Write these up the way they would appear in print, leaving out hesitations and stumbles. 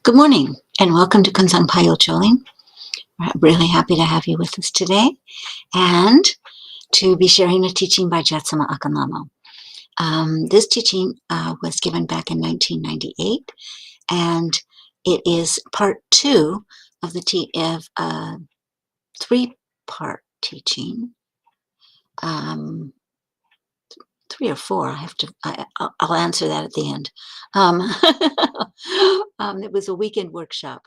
Good morning and welcome to Kunsang Payo Choling. We're really happy to have you with us today and to be sharing a teaching by Jetsunma Ahkon Lhamo. This teaching was given back in 1998 and it is part 2 of the three-part teaching. 3 or 4, I'll answer that at the end. It was a weekend workshop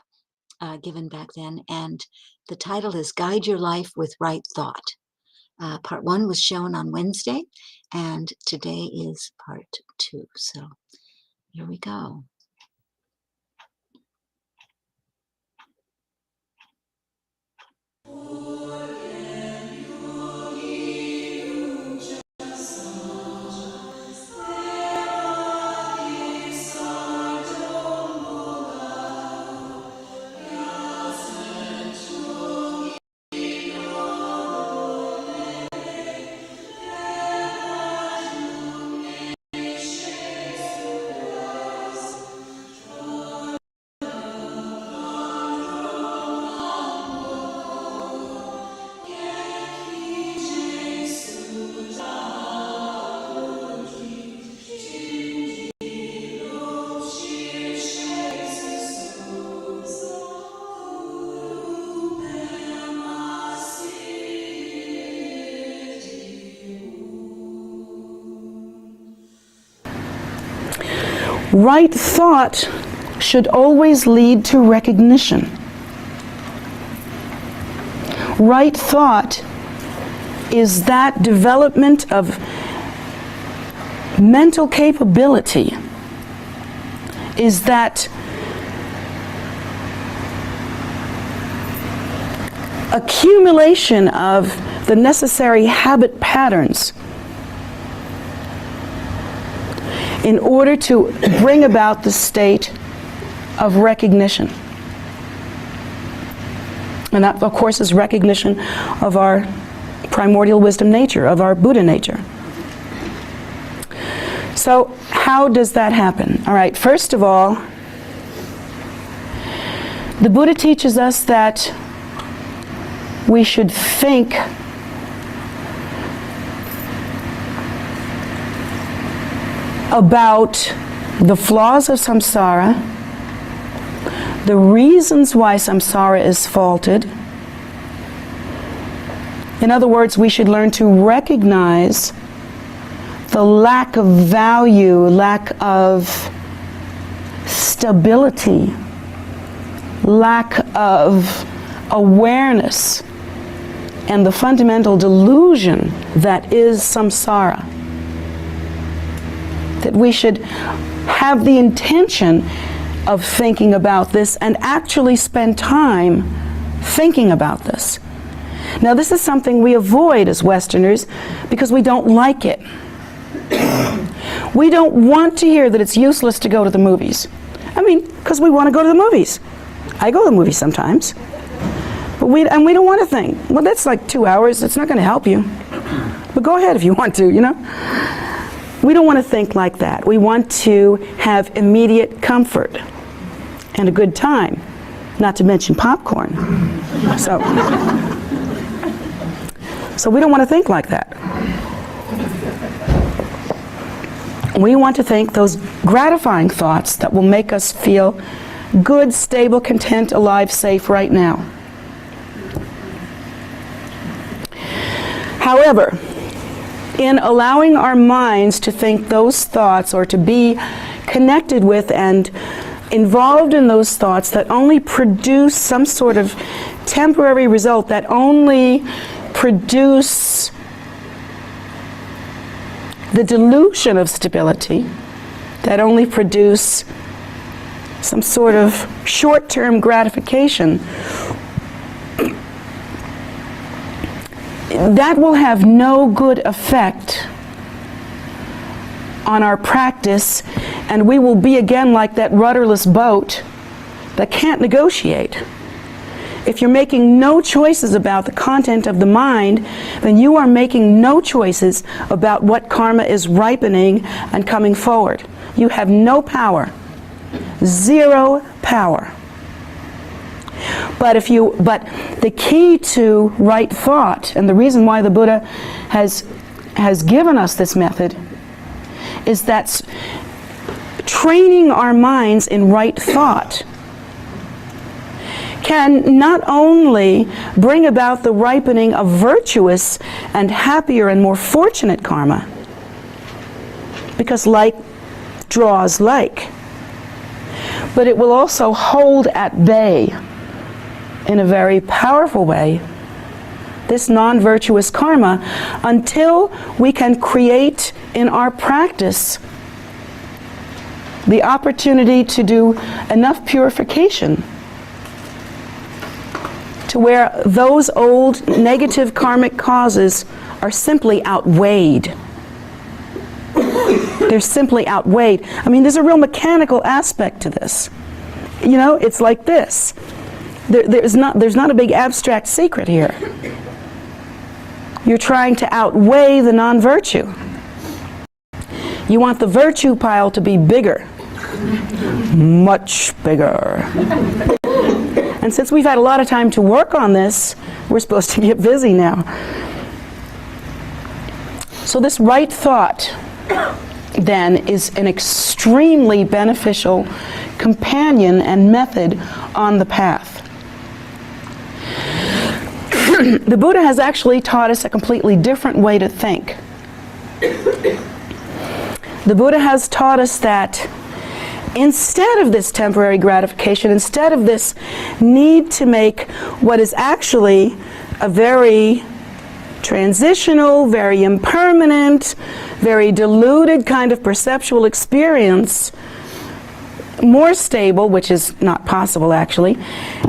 given back then, and the title is Guide Your Life with Right Thought. Part 1 was shown on Wednesday, and today is part 2. So here we go. Right thought should always lead to recognition. Right thought is that development of mental capability, is that accumulation of the necessary habit patterns in order to bring about the state of recognition. And that, of course, is recognition of our primordial wisdom nature, of our Buddha nature. So how does that happen? All right, first of all, the Buddha teaches us that we should think about the flaws of samsara, the reasons why samsara is faulted. In other words, we should learn to recognize the lack of value, lack of stability, lack of awareness, and the fundamental delusion that is samsara. That we should have the intention of thinking about this and actually spend time thinking about this. Now, this is something we avoid as Westerners because we don't like it. We don't want to hear that it's useless to go to the movies. I mean, because we want to go to the movies. I go to the movies sometimes. But we don't want to think, well, that's like 2 hours, it's not going to help you. But go ahead if you want to, you know. We don't want to think like that. We want to have immediate comfort and a good time, not to mention popcorn. So we don't want to think like that. We want to think those gratifying thoughts that will make us feel good, stable, content, alive, safe right now. However, in allowing our minds to think those thoughts or to be connected with and involved in those thoughts that only produce some sort of temporary result, that only produce the delusion of stability, that only produce some sort of short-term gratification, that will have no good effect on our practice, and we will be again like that rudderless boat that can't negotiate. If you're making no choices about the content of the mind, then you are making no choices about what karma is ripening and coming forward. You have no power Zero power. But the key to right thought, and the reason why the Buddha has given us this method, is that training our minds in right thought can not only bring about the ripening of virtuous and happier and more fortunate karma, because like draws like, but it will also hold at bay in a very powerful way this non-virtuous karma until we can create in our practice the opportunity to do enough purification to where those old negative karmic causes are simply outweighed. They're simply outweighed. I mean, there's a real mechanical aspect to this. You know, it's like this. There's not a big abstract secret here. You're trying to outweigh the non-virtue. You want the virtue pile to be bigger. Much bigger. And since we've had a lot of time to work on this, we're supposed to get busy now. So this right thought, then, is an extremely beneficial companion and method on the path. The Buddha has actually taught us a completely different way to think. The Buddha has taught us that instead of this temporary gratification, instead of this need to make what is actually a very transitional, very impermanent, very diluted kind of perceptual experience more stable, which is not possible actually,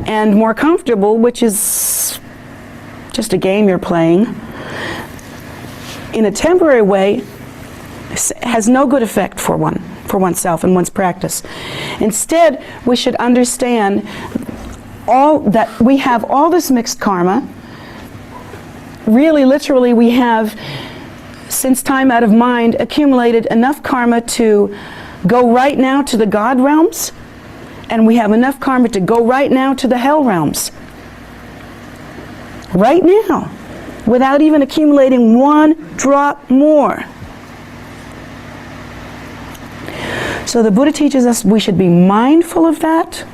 and more comfortable, which is just a game you're playing, in a temporary way, has no good effect for oneself and one's practice. Instead, we should understand that we have all this mixed karma. Really, literally, we have, since time out of mind, accumulated enough karma to go right now to the God realms, and we have enough karma to go right now to the hell realms. Right now, without even accumulating one drop more. So the Buddha teaches us we should be mindful of that.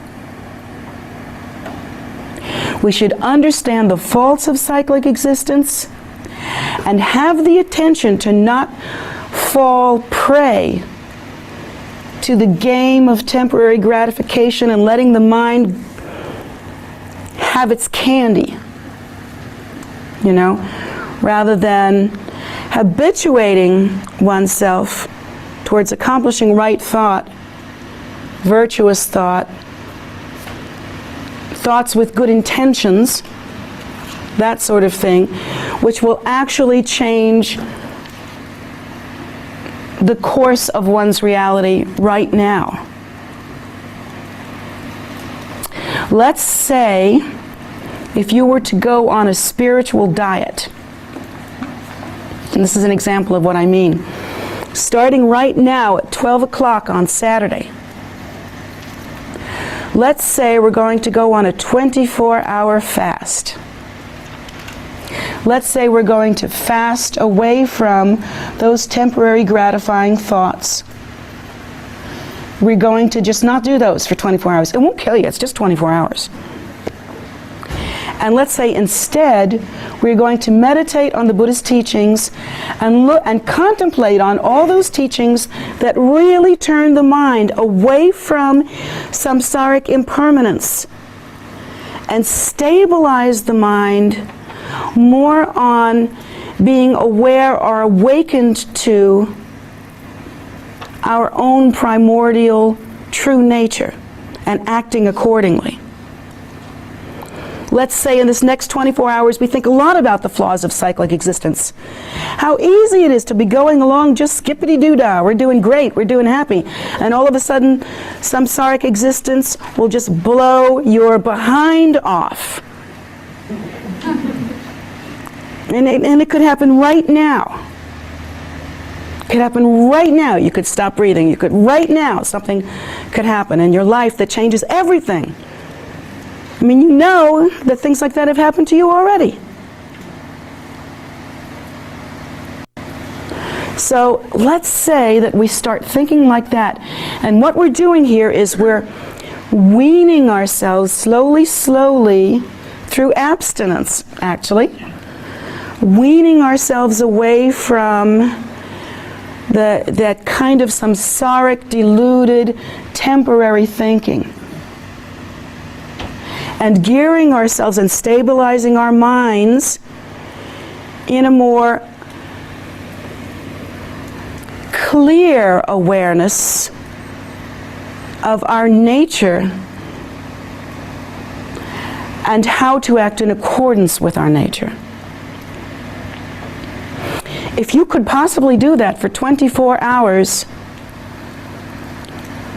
We should understand the faults of cyclic existence and have the attention to not fall prey to the game of temporary gratification and letting the mind have its candy, you know, rather than habituating oneself towards accomplishing right thought, virtuous thought, thoughts with good intentions, that sort of thing, which will actually change the course of one's reality right now. Let's say if you were to go on a spiritual diet, and this is an example of what I mean, starting right now at 12 o'clock on Saturday. Let's say we're going to go on a 24-hour fast. Let's say we're going to fast away from those temporary gratifying thoughts. We're going to just not do those for 24 hours. It won't kill you, it's just 24 hours. And let's say instead, we're going to meditate on the Buddha's teachings and look and contemplate on all those teachings that really turn the mind away from samsaric impermanence and stabilize the mind more on being aware or awakened to our own primordial true nature and acting accordingly. Let's say in this next 24 hours we think a lot about the flaws of cyclic existence. How easy it is to be going along just skippity-doo-dah. We're doing great, we're doing happy. And all of a sudden, samsaric existence will just blow your behind off. And it could happen right now. could happen right now. You could stop breathing. You could, right now, something could happen in your life that changes everything. I mean, you know that things like that have happened to you already. So let's say that we start thinking like that. And what we're doing here is we're weaning ourselves slowly, slowly, through abstinence, actually. Weaning ourselves away from that kind of samsaric, deluded, temporary thinking. And gearing ourselves and stabilizing our minds in a more clear awareness of our nature and how to act in accordance with our nature. If you could possibly do that for 24 hours,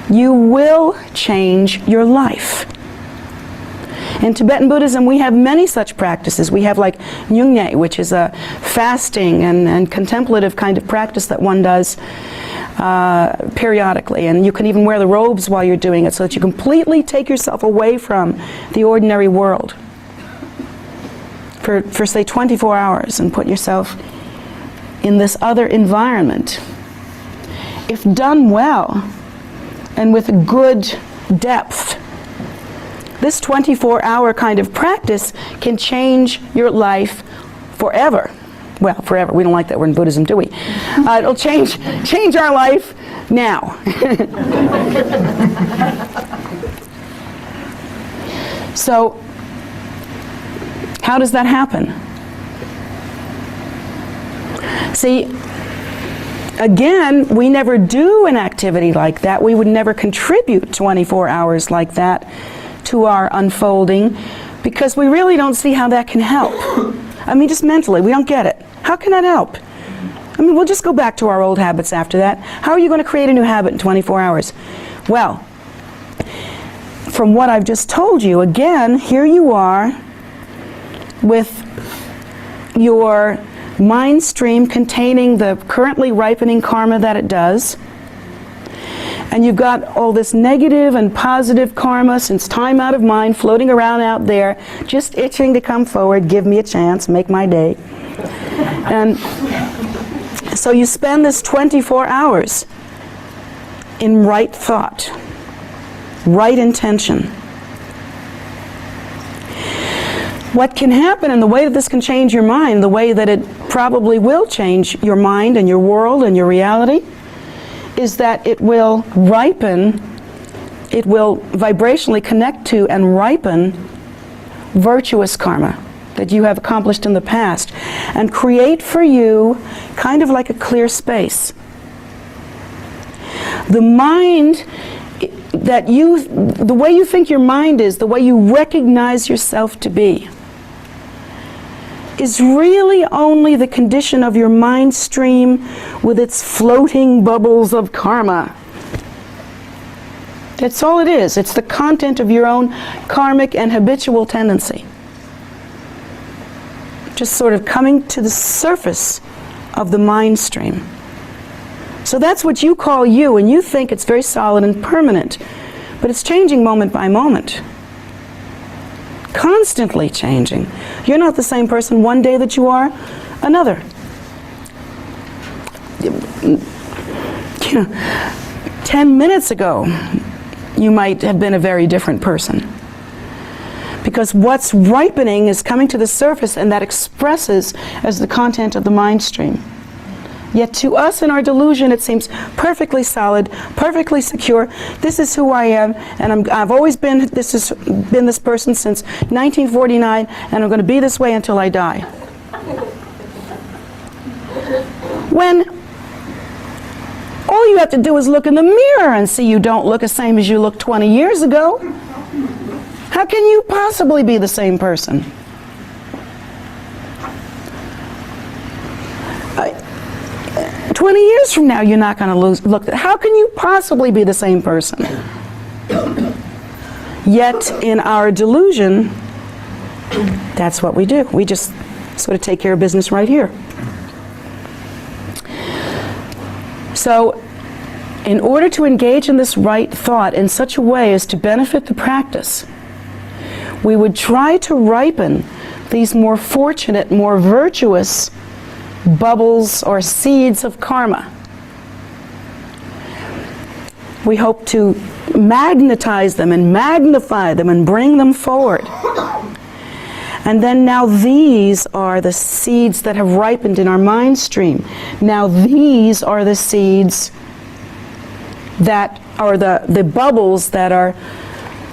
you will change your life. In Tibetan Buddhism, we have many such practices. We have like Nyungne, which is a fasting and contemplative kind of practice that one does periodically. And you can even wear the robes while you're doing it so that you completely take yourself away from the ordinary world for say 24 hours and put yourself in this other environment. If done well and with a good depth, this 24-hour kind of practice can change your life forever. Well, forever. We don't like that word in Buddhism, do we? It'll change our life now. So, how does that happen? See, again, we never do an activity like that. We would never contribute 24 hours like that to our unfolding, because we really don't see how that can help. I mean, just mentally, we don't get it. How can that help? I mean, we'll just go back to our old habits after that. How are you going to create a new habit in 24 hours? Well, from what I've just told you, again, here you are with your mind stream containing the currently ripening karma that it does. And you've got all this negative and positive karma since time out of mind floating around out there, just itching to come forward, give me a chance, make my day. And so you spend this 24 hours in right thought, right intention. What can happen, and the way that this can change your mind, the way that it probably will change your mind and your world and your reality, is that it will ripen, it will vibrationally connect to and ripen virtuous karma that you have accomplished in the past and create for you kind of like a clear space. The mind that the way you think your mind is, the way you recognize yourself to be, is really only the condition of your mind stream with its floating bubbles of karma. That's all it is. It's the content of your own karmic and habitual tendency. Just sort of coming to the surface of the mind stream. So that's what you call you, and you think it's very solid and permanent, but it's changing moment by moment. Constantly changing. You're not the same person one day that you are another. You know, 10 minutes ago, you might have been a very different person. Because what's ripening is coming to the surface, and that expresses as the content of the mind stream. Yet to us in our delusion, it seems perfectly solid, perfectly secure. This is who I am, and I've always been this person since 1949, and I'm going to be this way until I die. When all you have to do is look in the mirror and see you don't look the same as you looked 20 years ago. How can you possibly be the same person? 20 years from now, you're not going to look. How can you possibly be the same person? Yet, in our delusion, that's what we do. We just sort of take care of business right here. So, in order to engage in this right thought in such a way as to benefit the practice, we would try to ripen these more fortunate, more virtuous bubbles or seeds of karma. We hope to magnetize them and magnify them and bring them forward. And then now these are the seeds that have ripened in our mind stream. Now these are the seeds that are the bubbles that are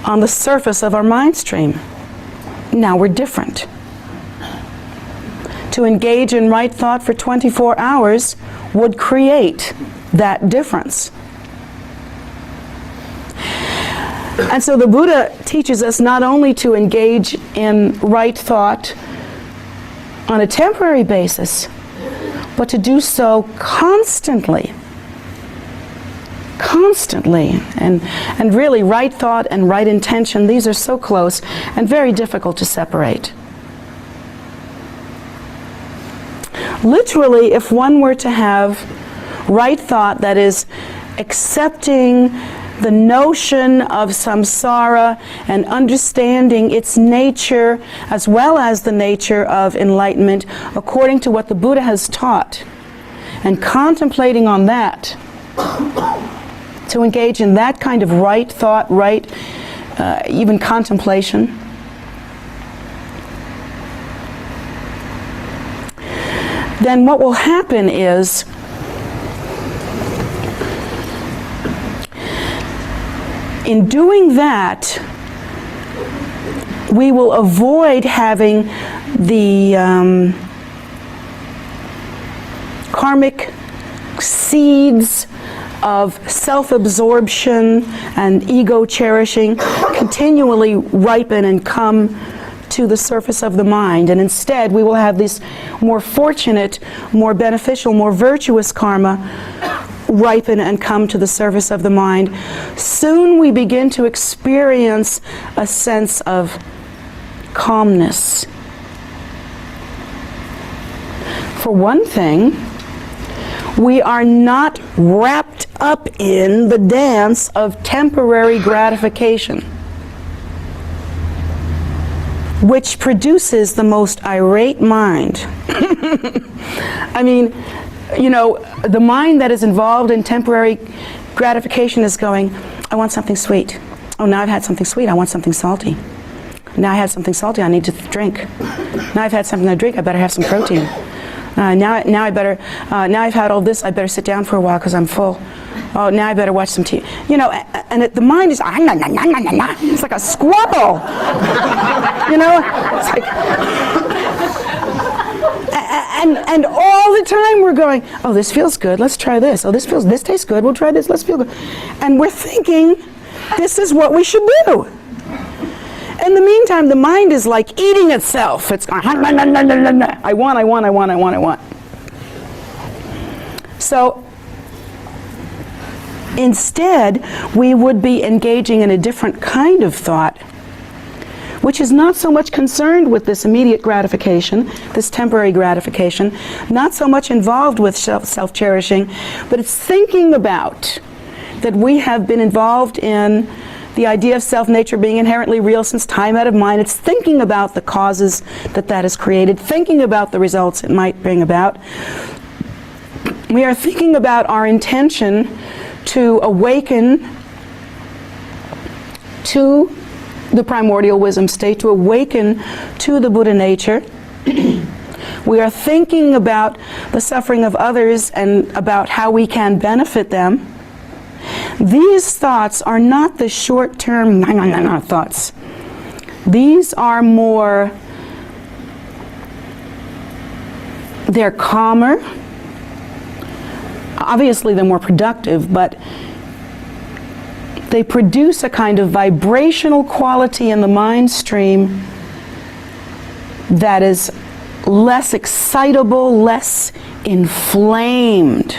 on the surface of our mind stream. Now we're different. To engage in right thought for 24 hours would create that difference. And so the Buddha teaches us not only to engage in right thought on a temporary basis, but to do so constantly. Constantly. And really, right thought and right intention, these are so close and very difficult to separate. Literally, if one were to have right thought that is accepting the notion of samsara and understanding its nature as well as the nature of enlightenment according to what the Buddha has taught, and contemplating on that, to engage in that kind of right thought, right, even contemplation, then what will happen is in doing that, we will avoid having the karmic seeds of self-absorption and ego-cherishing continually ripen and come to the surface of the mind. And instead, we will have this more fortunate, more beneficial, more virtuous karma ripen and come to the surface of the mind. Soon we begin to experience a sense of calmness. For one thing, we are not wrapped up in the dance of temporary gratification, which produces the most irate mind. I mean, you know, the mind that is involved in temporary gratification is going, I want something sweet. Oh, now I've had something sweet, I want something salty. Now I had something salty, I need to drink. Now I've had something to drink, I better have some protein. Now I've had all this, I better sit down for a while because I'm full. Oh, now I better watch some TV. You know, and the mind is, it's like a squabble. You know, it's like, and all the time we're going, oh, this feels good, let's try this. Oh, this tastes good, we'll try this, let's feel good. And we're thinking, this is what we should do. In the meantime, the mind is like eating itself. It's going, I want. So, instead, we would be engaging in a different kind of thought, which is not so much concerned with this immediate gratification, this temporary gratification, not so much involved with self-cherishing, but it's thinking about that we have been involved in the idea of self-nature being inherently real since time out of mind. It's thinking about the causes that has created, thinking about the results it might bring about. We are thinking about our intention to awaken to the primordial wisdom state, to awaken to the Buddha nature. We are thinking about the suffering of others and about how we can benefit them. These thoughts are not the short-term thoughts. These are more, they're calmer. Obviously they're more productive, but they produce a kind of vibrational quality in the mind stream that is less excitable, less inflamed.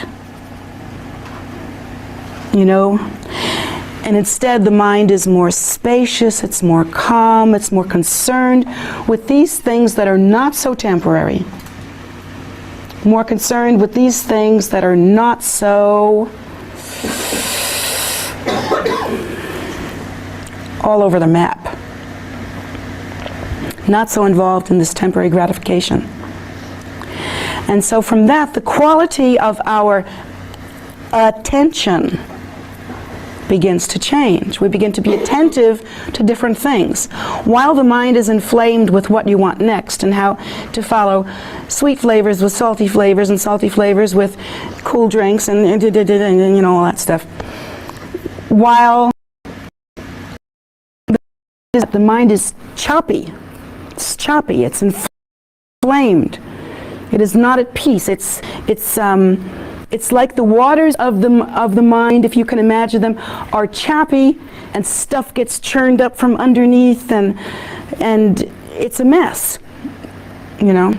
You know, and instead the mind is more spacious, it's more calm, it's more concerned with these things that are not so temporary, more concerned with these things that are not so all over the map, not so involved in this temporary gratification. And so from that, the quality of our attention begins to change. We begin to be attentive to different things. While the mind is inflamed with what you want next and how to follow sweet flavors with salty flavors and salty flavors with cool drinks and you know, all that stuff. While the mind is choppy, it's inflamed. It is not at peace. It's like the waters of the mind, if you can imagine them, are choppy and stuff gets churned up from underneath and it's a mess, you know.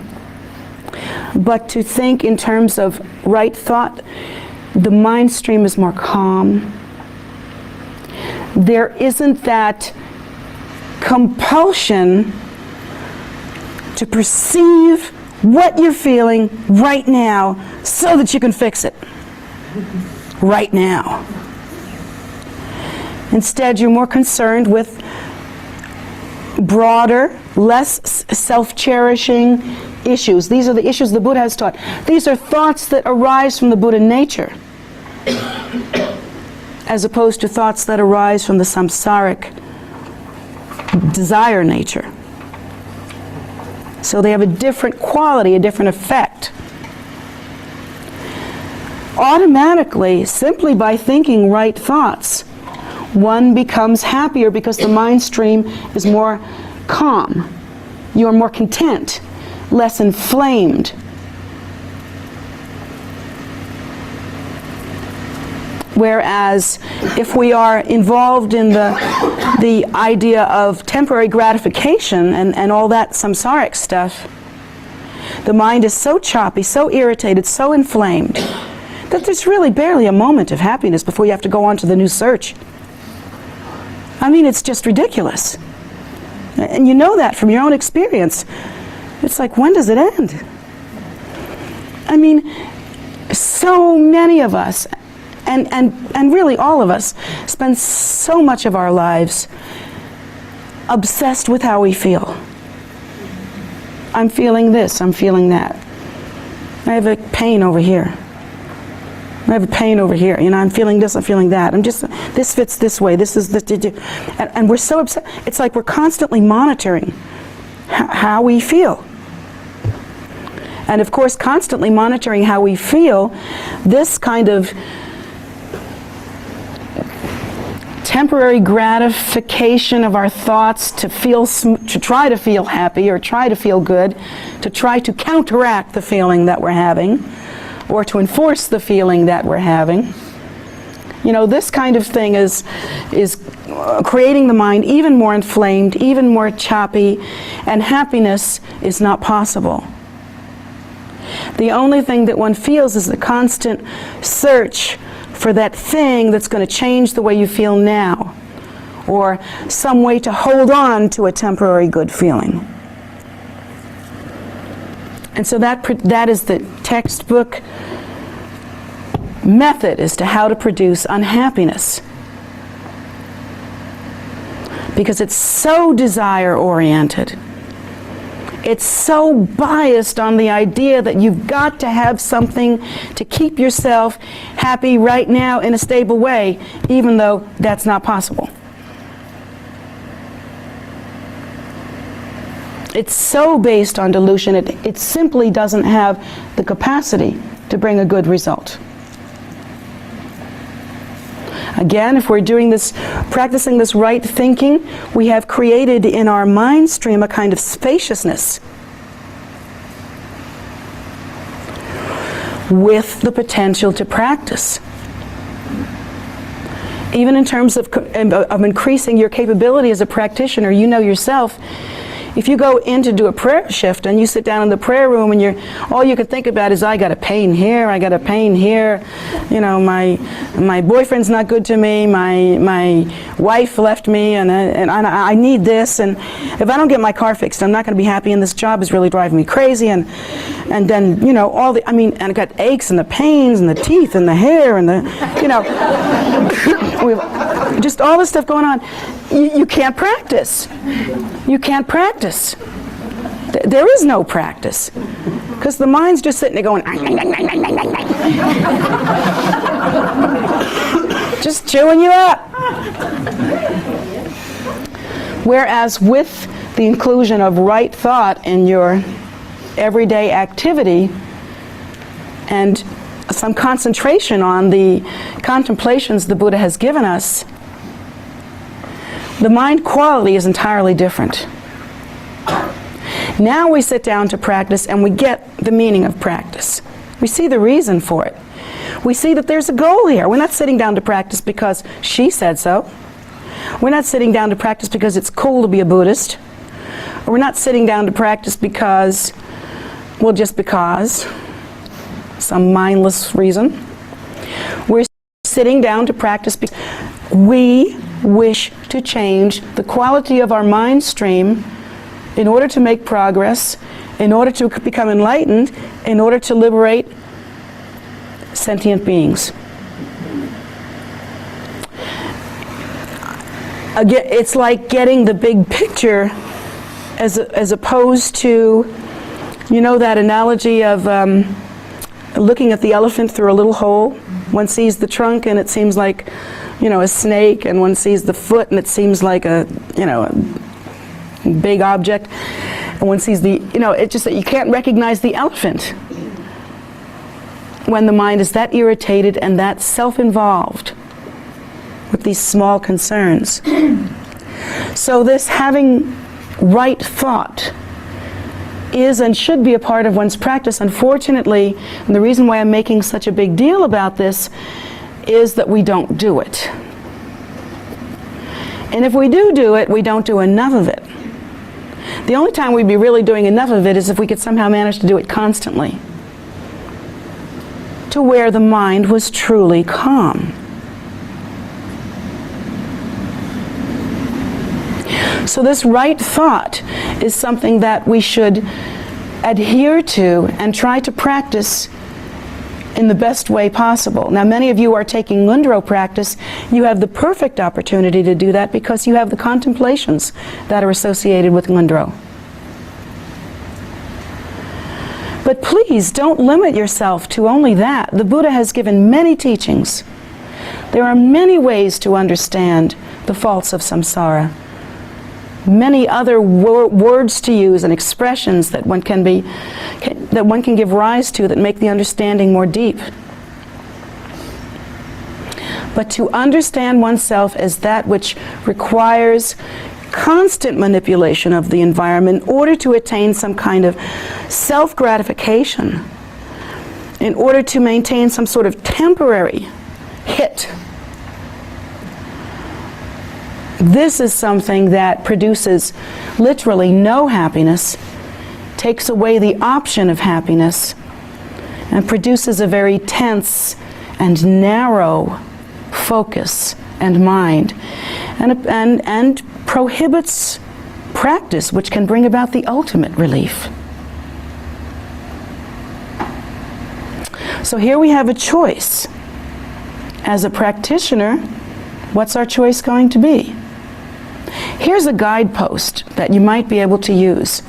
But to think in terms of right thought, the mind stream is more calm. There isn't that compulsion to perceive what you're feeling right now so that you can fix it right now. Instead, you're more concerned with broader, less self-cherishing issues. These are the issues the Buddha has taught. These are thoughts that arise from the Buddha nature, as opposed to thoughts that arise from the samsaric desire nature. So they have a different quality, a different effect. Automatically, simply by thinking right thoughts, one becomes happier because the mind stream is more calm. You're more content, less inflamed. Whereas if we are involved in the idea of temporary gratification and all that samsaric stuff, the mind is so choppy, so irritated, so inflamed, that there's really barely a moment of happiness before you have to go on to the new search. I mean, it's just ridiculous. And you know that from your own experience. It's like, when does it end? I mean, so many of us, and really all of us, spend so much of our lives obsessed with how we feel. I'm feeling this, I'm feeling that. I have a pain over here. I have a pain over here. You know, I'm feeling this, I'm feeling that. This fits this way, this is this. And we're so upset. It's like we're constantly monitoring how we feel. And of course, constantly monitoring how we feel, this kind of temporary gratification of our thoughts to try to feel happy or try to feel good, to try to counteract the feeling that we're having, or to enforce the feeling that we're having. You know, this kind of thing is creating the mind even more inflamed, even more choppy, and happiness is not possible. The only thing that one feels is the constant search for that thing that's going to change the way you feel now, or some way to hold on to a temporary good feeling. And so that is the textbook method as to how to produce unhappiness. Because it's so desire-oriented. It's so biased on the idea that you've got to have something to keep yourself happy right now in a stable way, even though that's not possible. It's so based on delusion, it simply doesn't have the capacity to bring a good result. Again, if we're doing this, practicing this right thinking, we have created in our mind stream a kind of spaciousness with the potential to practice. Even in terms of increasing your capability as a practitioner, you know yourself, If you go in to do a prayer shift and you sit down in the prayer room and all you can think about is, I got a pain here, I got a pain here, you know, my boyfriend's not good to me, my wife left me, and I need this, and if I don't get my car fixed, I'm not going to be happy, and this job is really driving me crazy, and then, you know, and I got aches and the pains and the teeth and the hair and the, you know, just all this stuff going on. You can't practice. You can't practice. There is no practice. Because the mind's just sitting there going, just chewing you up. Whereas with the inclusion of right thought in your everyday activity and some concentration on the contemplations the Buddha has given us, the mind quality is entirely different. Now we sit down to practice and we get the meaning of practice. We see the reason for it. We see that there's a goal here. We're not sitting down to practice because she said so. We're not sitting down to practice because it's cool to be a Buddhist. Or we're not sitting down to practice because, well, just because, some mindless reason. We're sitting down to practice because we wish to change the quality of our mind stream in order to make progress, in order to become enlightened, in order to liberate sentient beings. Again, it's like getting the big picture as opposed to, you know, that analogy of looking at the elephant through a little hole. One sees the trunk and it seems like, you know, a snake, and one sees the foot and it seems like a, you know, a big object, and one sees the, you know, it's just that you can't recognize the elephant when the mind is that irritated and that self-involved with these small concerns. So this having right thought is and should be a part of one's practice. Unfortunately, and the reason why I'm making such a big deal about this is that we don't do it. And if we do it, we don't do enough of it. The only time we'd be really doing enough of it is if we could somehow manage to do it constantly, to where the mind was truly calm. So this right thought is something that we should adhere to and try to practice in the best way possible. Now, many of you are taking Ngundro practice. You have the perfect opportunity to do that because you have the contemplations that are associated with Ngundro. But please don't limit yourself to only that. The Buddha has given many teachings. There are many ways to understand the faults of samsara. Many other words to use and expressions that one can give rise to that make the understanding more deep. But to understand oneself as that which requires constant manipulation of the environment in order to attain some kind of self-gratification, in order to maintain some sort of temporary hit. This is something that produces literally no happiness, takes away the option of happiness, and produces a very tense and narrow focus and mind, and prohibits practice which can bring about the ultimate relief. So here we have a choice. As a practitioner, what's our choice going to be? Here's a guidepost that you might be able to use.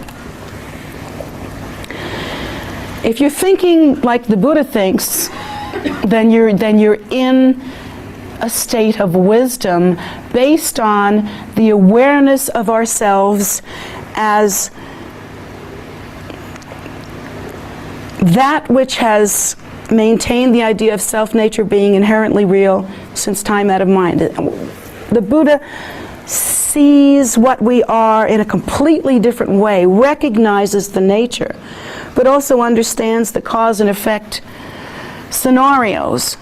If you're thinking like the Buddha thinks, then you're in a state of wisdom based on the awareness of ourselves as that which has maintained the idea of self-nature being inherently real since time out of mind. The Buddha sees what we are in a completely different way, recognizes the nature, but also understands the cause and effect scenarios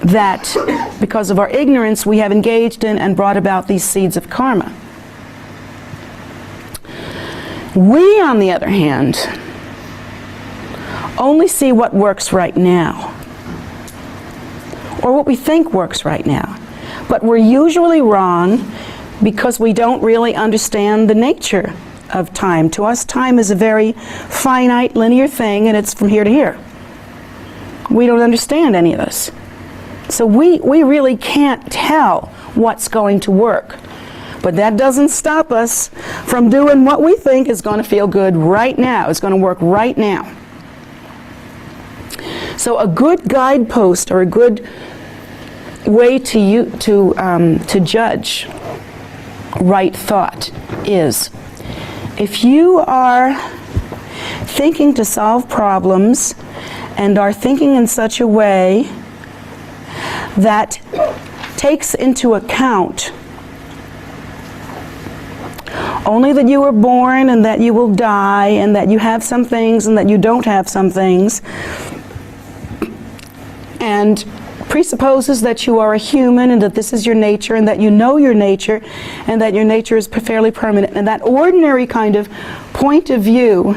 that, because of our ignorance, we have engaged in and brought about these seeds of karma. We, on the other hand, only see what works right now, or what we think works right now. But we're usually wrong because we don't really understand the nature of time. To us, time is a very finite, linear thing, and it's from here to here. We don't understand any of this. So we really can't tell what's going to work. But that doesn't stop us from doing what we think is going to feel good right now. It's going to work right now. So a good guidepost, or a good way to judge right thought is, if you are thinking to solve problems and are thinking in such a way that takes into account only that you were born and that you will die and that you have some things and that you don't have some things, and presupposes that you are a human and that this is your nature and that you know your nature and that your nature is fairly permanent, and that ordinary kind of point of view,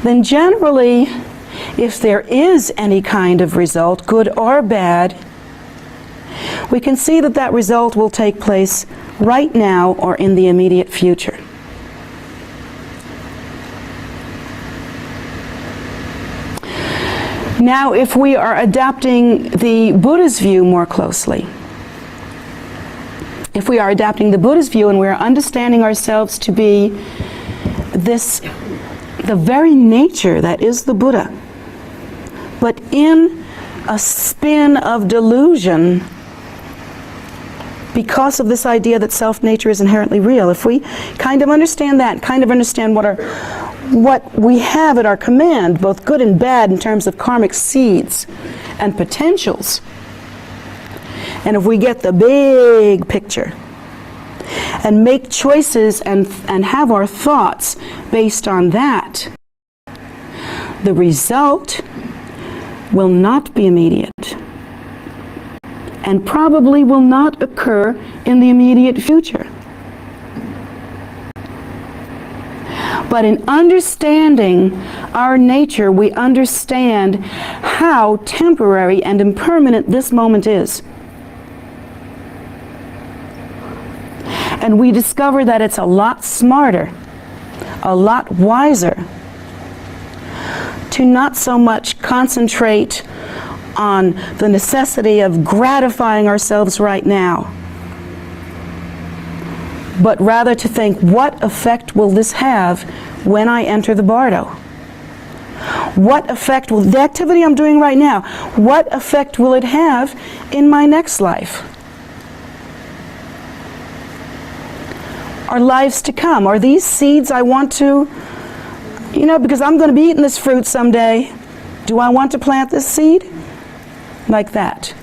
then generally, if there is any kind of result, good or bad, we can see that that result will take place right now or in the immediate future. Now, if we are adapting the Buddha's view more closely, if we are adapting the Buddha's view and we are understanding ourselves to be the very nature that is the Buddha, but in a spin of delusion because of this idea that self-nature is inherently real, if we kind of understand that, kind of understand what we have at our command, both good and bad in terms of karmic seeds and potentials, and if we get the big picture and make choices and have our thoughts based on that, the result will not be immediate and probably will not occur in the immediate future. But in understanding our nature, we understand how temporary and impermanent this moment is. And we discover that it's a lot smarter, a lot wiser, to not so much concentrate on the necessity of gratifying ourselves right now, but rather to think, what effect will this have when I enter the bardo? What effect will the activity I'm doing right now, what effect will it have in my next life? Or lives to come? Are these seeds I want to, because I'm going to be eating this fruit someday, do I want to plant this seed? Like that.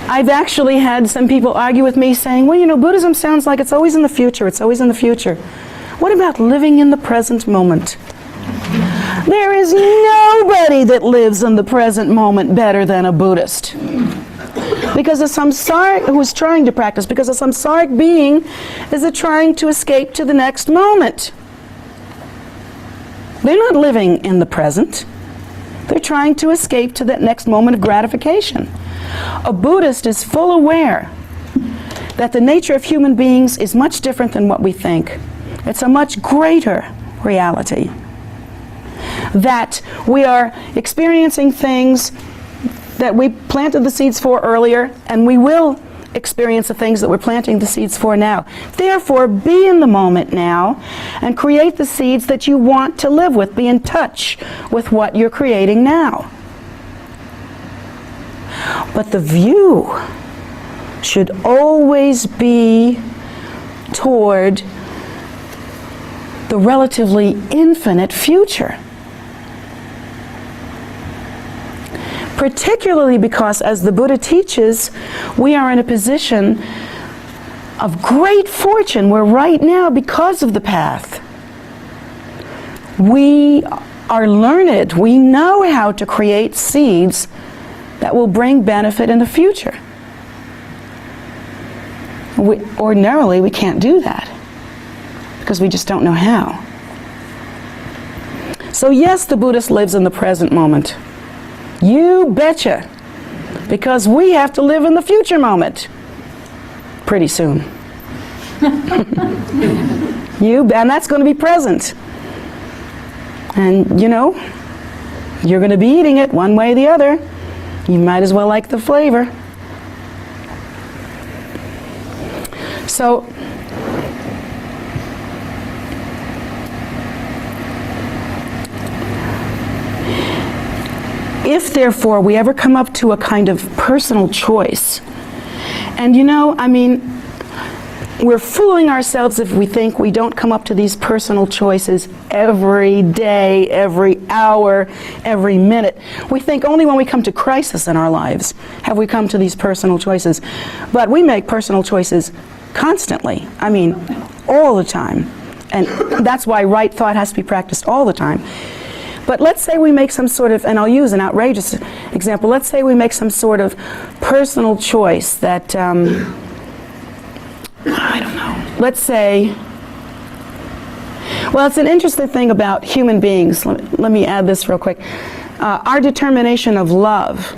I've actually had some people argue with me saying, well, Buddhism sounds like it's always in the future, it's always in the future. What about living in the present moment? There is nobody that lives in the present moment better than a Buddhist. Because a samsaric who is trying to practice, because a samsaric being is trying to escape to the next moment. They're not living in the present. They're trying to escape to that next moment of gratification. A Buddhist is full aware that the nature of human beings is much different than what we think. It's a much greater reality. That we are experiencing things that we planted the seeds for earlier, and we will experience the things that we're planting the seeds for now. Therefore, be in the moment now and create the seeds that you want to live with. Be in touch with what you're creating now. But the view should always be toward the relatively infinite future. Particularly because, as the Buddha teaches, we are in a position of great fortune where right now, because of the path, we are learned, we know how to create seeds that will bring benefit in the future. Ordinarily, we can't do that because we just don't know how. So yes, the Buddhist lives in the present moment. You betcha, because we have to live in the future moment pretty soon. And that's going to be present. And you know, you're going to be eating it one way or the other. You might as well like the flavor. So, if therefore we ever come up to a kind of personal choice, and you know, I mean, we're fooling ourselves if we think we don't come up to these personal choices every day, every hour, every minute. We think only when we come to crisis in our lives have we come to these personal choices. But we make personal choices constantly. I mean, all the time. And that's why right thought has to be practiced all the time. But let's say we make some sort of, and I'll use an outrageous example, let's say we make some sort of personal choice that, I don't know. Let's say, well, it's an interesting thing about human beings. Let me add this real quick. Our determination of love.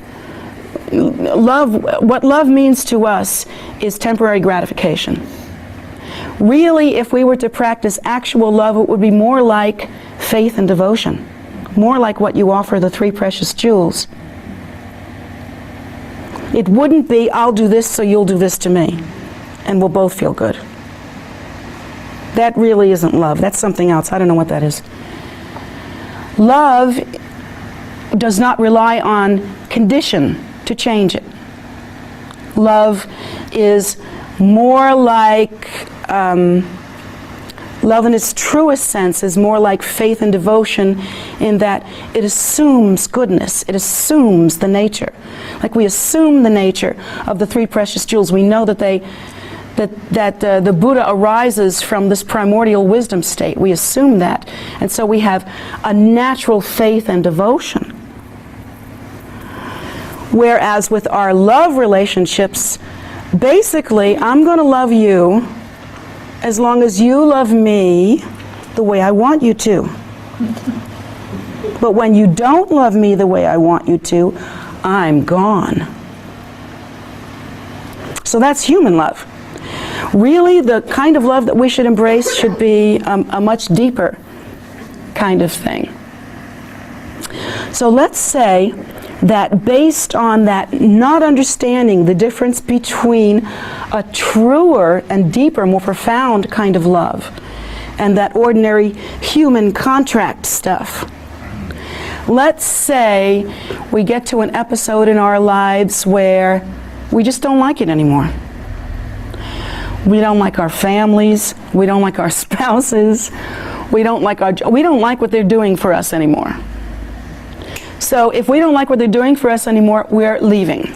What love means to us is temporary gratification. Really, if we were to practice actual love, it would be more like faith and devotion. More like what you offer the three precious jewels. It wouldn't be, I'll do this so you'll do this to me, and we'll both feel good. That really isn't love. That's something else. I don't know what that is. Love does not rely on condition to change it. Love is more like, love in its truest sense is more like faith and devotion in that it assumes goodness. It assumes the nature. Like we assume the nature of the three precious jewels. We know that the Buddha arises from this primordial wisdom state. We assume that. And so we have a natural faith and devotion. Whereas with our love relationships, basically, I'm going to love you as long as you love me the way I want you to. But when you don't love me the way I want you to, I'm gone. So that's human love. Really, the kind of love that we should embrace should be a much deeper kind of thing. So let's say that based on that not understanding the difference between a truer and deeper, more profound kind of love and that ordinary human contract stuff, let's say we get to an episode in our lives where we just don't like it anymore. We don't like our families, we don't like our spouses, we don't like what they're doing for us anymore. So if we don't like what they're doing for us anymore, we're leaving.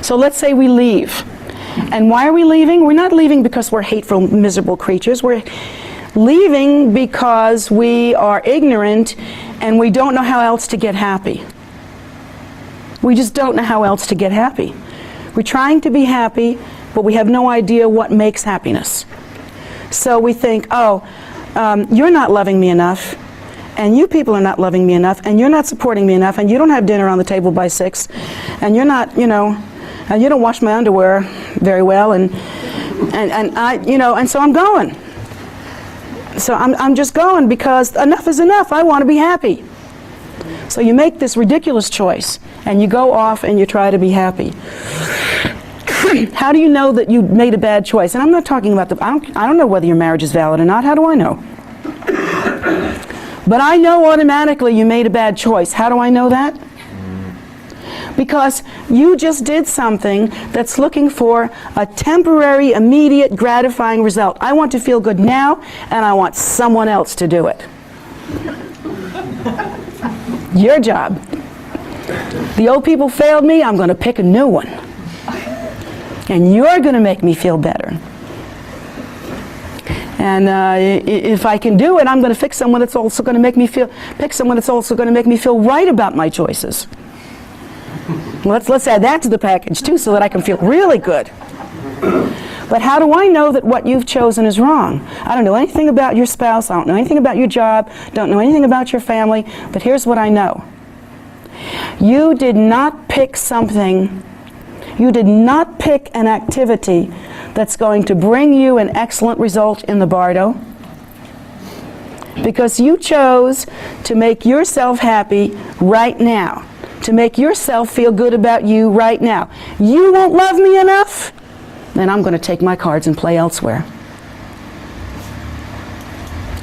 So let's say we leave. And why are we leaving? We're not leaving because we're hateful, miserable creatures. We're leaving because we are ignorant and we don't know how else to get happy. We just don't know how else to get happy. We're trying to be happy, but we have no idea what makes happiness. So we think, oh, you're not loving me enough, and you people are not loving me enough, and you're not supporting me enough, and you don't have dinner on the table by 6, and you're not, and you don't wash my underwear very well, and I, and so I'm going. So I'm just going because enough is enough. I want to be happy. So you make this ridiculous choice, and you go off and you try to be happy. How do you know that you made a bad choice? And I'm not talking about I don't know whether your marriage is valid or not. How do I know? But I know automatically you made a bad choice. How do I know that? Because you just did something that's looking for a temporary, immediate, gratifying result. I want to feel good now, and I want someone else to do it. Your job. The old people failed me, I'm going to pick a new one. And you're going to make me feel better. And if I can do it, I'm going to pick someone that's also going to make me feel right about my choices. Let's add that to the package too, so that I can feel really good. But how do I know that what you've chosen is wrong? I don't know anything about your spouse. I don't know anything about your job. Don't know anything about your family. But here's what I know. You did not pick something. You did not pick an activity that's going to bring you an excellent result in the bardo, because you chose to make yourself happy right now, to make yourself feel good about you right now. You won't love me enough? Then I'm going to take my cards and play elsewhere.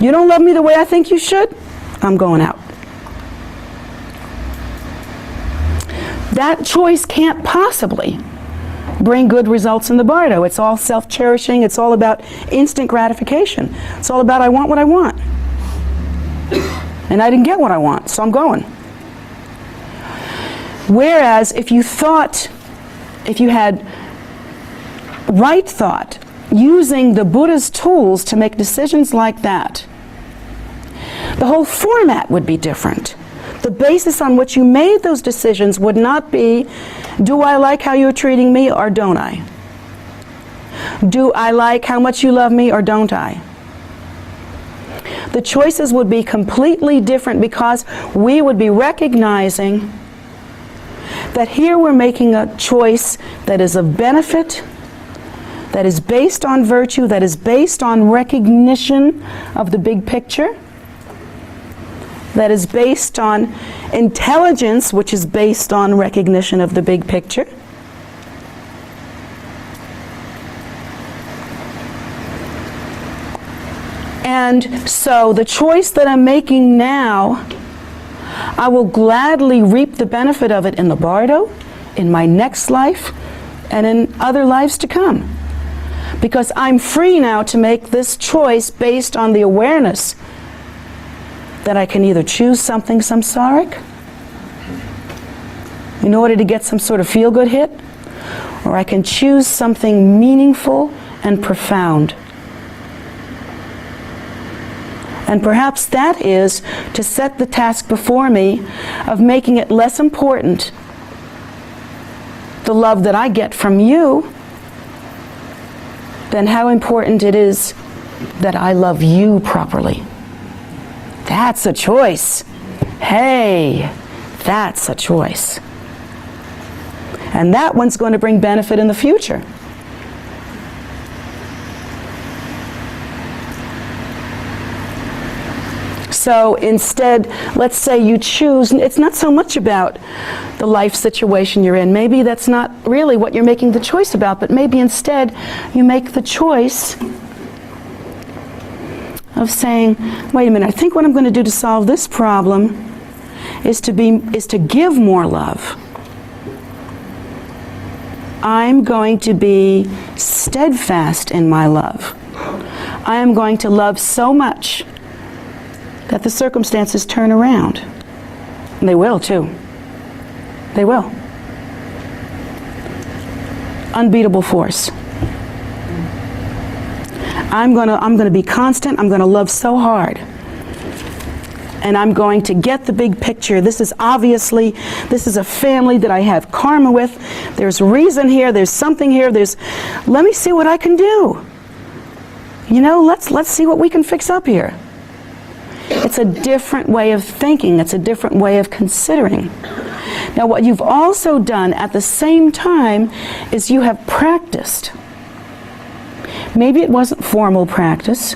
You don't love me the way I think you should? I'm going out. That choice can't possibly bring good results in the bardo. It's all self-cherishing. It's all about instant gratification. It's all about I want what I want. And I didn't get what I want, so I'm going. Whereas if you had right thought, using the Buddha's tools to make decisions like that, the whole format would be different. The basis on which you made those decisions would not be, do I like how you're treating me or don't I? Do I like how much you love me or don't I? The choices would be completely different, because we would be recognizing that here we're making a choice that is of benefit, that is based on virtue, that is based on recognition of the big picture, that is based on intelligence, which is based on recognition of the big picture. And so the choice that I'm making now, I will gladly reap the benefit of it in the bardo, in my next life, and in other lives to come. Because I'm free now to make this choice based on the awareness that I can either choose something samsaric in order to get some sort of feel-good hit, or I can choose something meaningful and profound. And perhaps that is to set the task before me of making it less important, the love that I get from you, than how important it is that I love you properly. That's a choice. Hey, that's a choice. And that one's going to bring benefit in the future. So instead, let's say you choose, it's not so much about the life situation you're in. Maybe that's not really what you're making the choice about, but maybe instead you make the choice of saying, wait a minute, I think what I'm going to do to solve this problem is to give more love. I'm going to be steadfast in my love. I am going to love so much that the circumstances turn around. And they will too. They will. Unbeatable force. I'm going to be constant. I'm going to love so hard. And I'm going to get the big picture. This is a family that I have karma with. There's reason here. There's something here. Let me see what I can do. You know, let's see what we can fix up here. It's a different way of thinking. It's a different way of considering. Now, what you've also done at the same time is you have practiced. Maybe it wasn't formal practice.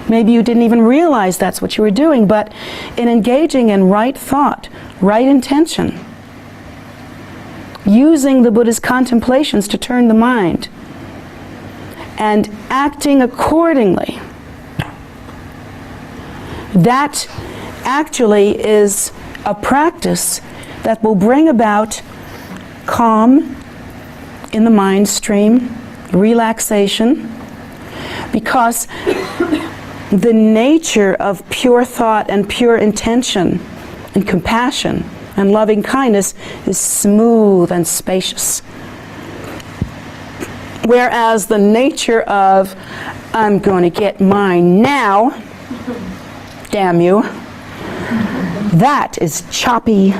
Maybe you didn't even realize that's what you were doing, but in engaging in right thought, right intention, using the Buddha's contemplations to turn the mind, and acting accordingly, that actually is a practice that will bring about calm in the mind stream, relaxation, because the nature of pure thought and pure intention and compassion and loving kindness is smooth and spacious. Whereas the nature of, I'm going to get mine now, damn you, that is choppy,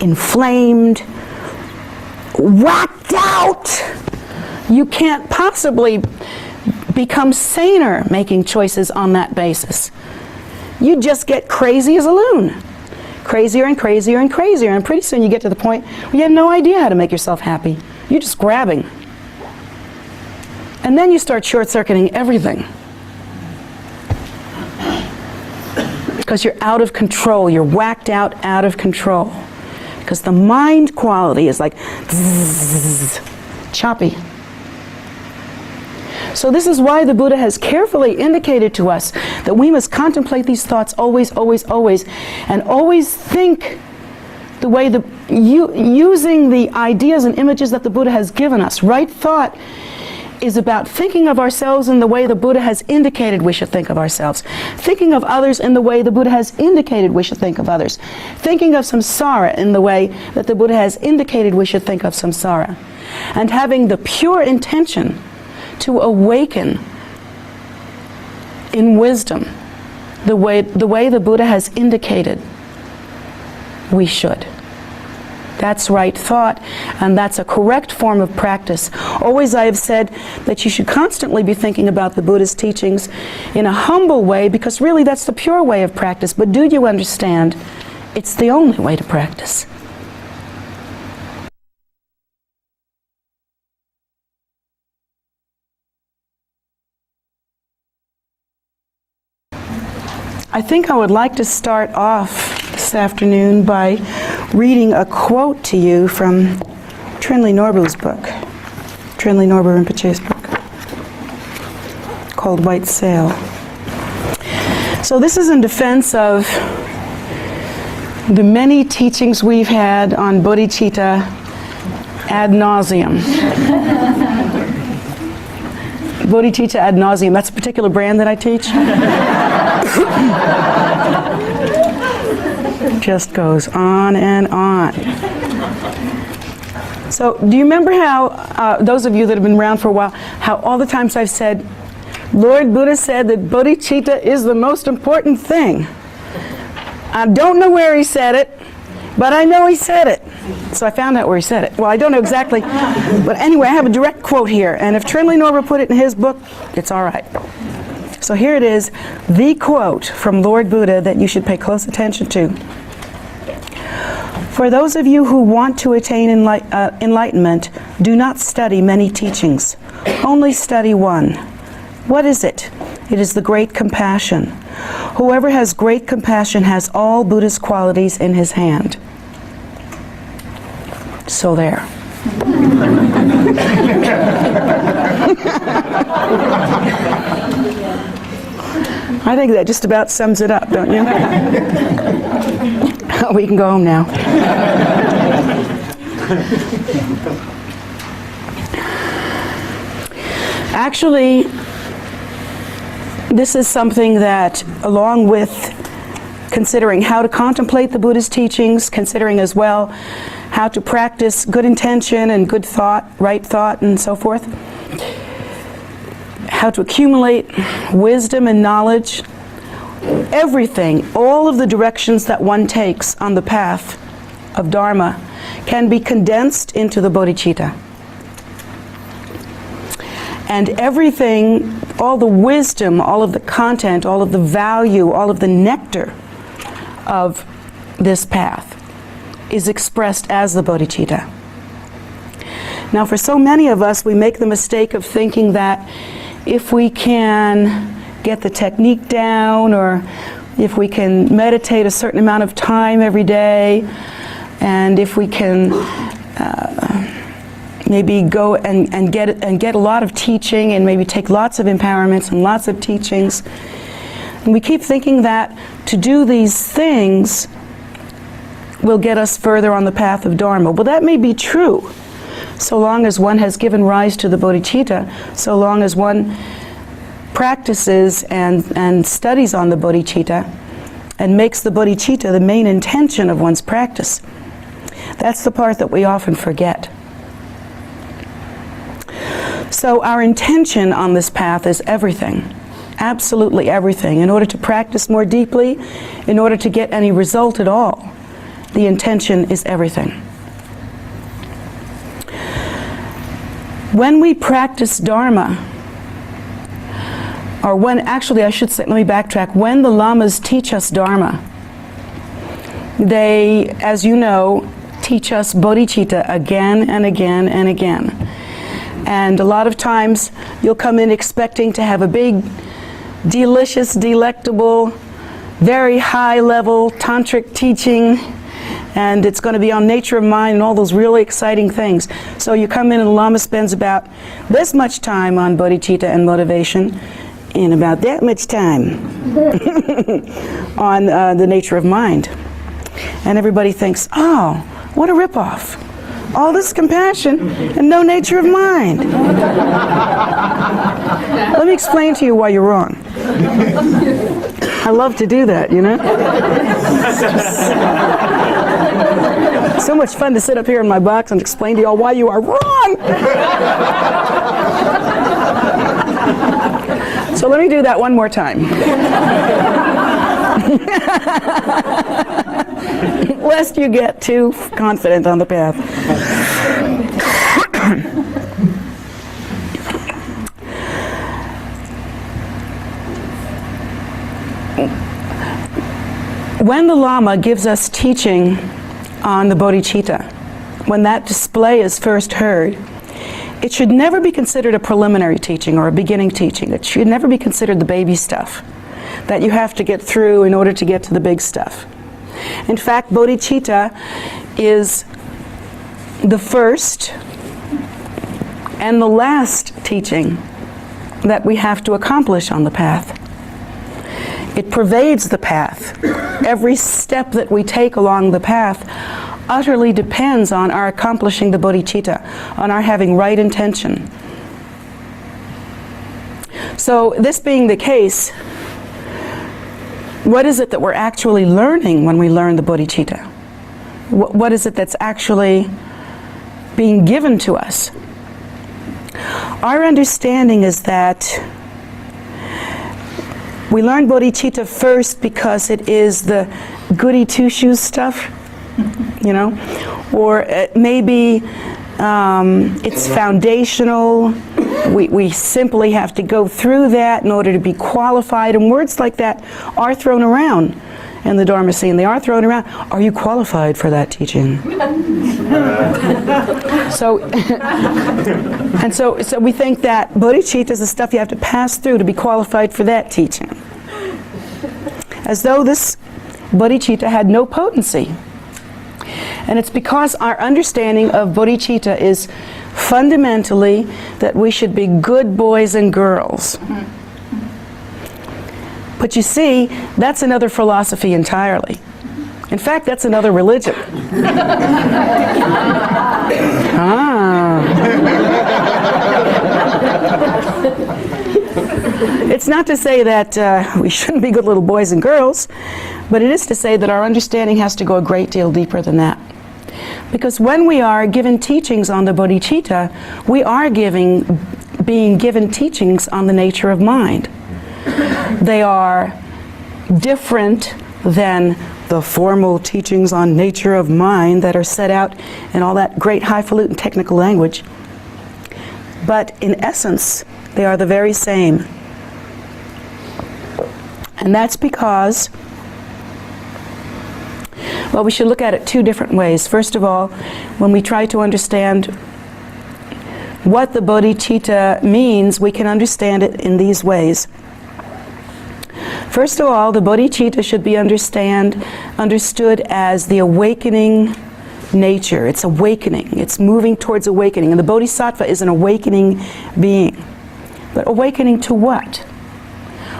inflamed, whacked out, You can't possibly become saner making choices on that basis. You just get crazy as a loon. Crazier and crazier and crazier. And pretty soon you get to the point where you have no idea how to make yourself happy. You're just grabbing. And then you start short-circuiting everything. Because you're out of control. You're whacked out of control. Because the mind quality is like zzz, choppy. So this is why the Buddha has carefully indicated to us that we must contemplate these thoughts always, always, always, and always think the way using the ideas and images that the Buddha has given us. Right thought is about thinking of ourselves in the way the Buddha has indicated we should think of ourselves. Thinking of others in the way the Buddha has indicated we should think of others. Thinking of samsara in the way that the Buddha has indicated we should think of samsara. And having the pure intention to awaken in wisdom the way the Buddha has indicated we should. That's right thought, and that's a correct form of practice. Always I have said that you should constantly be thinking about the Buddha's teachings in a humble way, because really that's the pure way of practice. But do you understand? It's the only way to practice. I think I would like to start off this afternoon by reading a quote to you from Trinley Norbu's book, Trinley Norbu Rinpoche's book, called White Sail. So this is in defense of the many teachings we've had on bodhicitta ad nauseum. Bodhicitta ad nauseum, that's a particular brand that I teach. Just goes on and on. So do you remember how, those of you that have been around for a while, how all the times I've said, Lord Buddha said that bodhicitta is the most important thing. I don't know where he said it, but I know he said it. So I found out where he said it. Well, I don't know exactly, but anyway, I have a direct quote here, and if Trinley Norbu put it in his book, it's all right. So here it is, the quote from Lord Buddha that you should pay close attention to. For those of you who want to attain enlightenment, do not study many teachings. Only study one. What is it? It is the great compassion. Whoever has great compassion has all Buddha's qualities in his hand. So there. I think that just about sums it up, don't you? We can go home now. Actually, this is something that, along with considering how to contemplate the Buddha's teachings, considering as well how to practice good intention and good thought, right thought, and so forth, how to accumulate wisdom and knowledge, everything, all of the directions that one takes on the path of Dharma can be condensed into the bodhicitta. And everything, all the wisdom, all of the content, all of the value, all of the nectar of this path is expressed as the bodhicitta. Now, for so many of us, we make the mistake of thinking that if we can get the technique down, or if we can meditate a certain amount of time every day, and if we can maybe go and get a lot of teaching, and maybe take lots of empowerments and lots of teachings, and we keep thinking that to do these things will get us further on the path of Dharma. Well, that may be true, so long as one has given rise to the bodhicitta, so long as one practices and studies on the bodhicitta and makes the bodhicitta the main intention of one's practice. That's the part that we often forget. So our intention on this path is everything, absolutely everything. In order to practice more deeply, in order to get any result at all, the intention is everything. When we practice Dharma, or when, actually I should say, let me backtrack, when the Lamas teach us Dharma, they, as you know, teach us bodhicitta again and again and again. And a lot of times you'll come in expecting to have a big, delicious, delectable, very high-level tantric teaching, and it's going to be on nature of mind and all those really exciting things. So you come in and the Lama spends about this much time on bodhicitta and motivation, and about that much time on the nature of mind. And everybody thinks, oh, what a ripoff. All this compassion and no nature of mind. Let me explain to you why you're wrong. I love to do that, you know? So much fun to sit up here in my box and explain to you all why you are wrong. So let me do that one more time. Lest you get too confident on the path. When the Lama gives us teaching on the bodhicitta, when that display is first heard, it should never be considered a preliminary teaching or a beginning teaching. It should never be considered the baby stuff that you have to get through in order to get to the big stuff. In fact, bodhicitta is the first and the last teaching that we have to accomplish on the path. It pervades the path. Every step that we take along the path utterly depends on our accomplishing the bodhicitta, on our having right intention. So this being the case, what is it that we're actually learning when we learn the bodhicitta? What is it that's actually being given to us? Our understanding is that we learn bodhicitta first because it is the goody two-shoes stuff, you know, or maybe it's foundational. We simply have to go through that in order to be qualified, and words like that are thrown around in the Dharma scene. They are thrown around. Are you qualified for that teaching? So we think that bodhicitta is the stuff you have to pass through to be qualified for that teaching, as though this bodhicitta had no potency. And it's because our understanding of bodhicitta is fundamentally that we should be good boys and girls. But you see, that's another philosophy entirely. In fact, that's another religion. It's not to say that we shouldn't be good little boys and girls, but it is to say that our understanding has to go a great deal deeper than that. Because when we are given teachings on the bodhicitta, we are being given teachings on the nature of mind. They are different than the formal teachings on nature of mind that are set out in all that great highfalutin technical language. But in essence, they are the very same. And that's because, well, we should look at it two different ways. First of all, when we try to understand what the bodhicitta means, we can understand it in these ways. First of all, the bodhicitta should be understood as the awakening nature. It's awakening. It's moving towards awakening. And the bodhisattva is an awakening being. But awakening to what?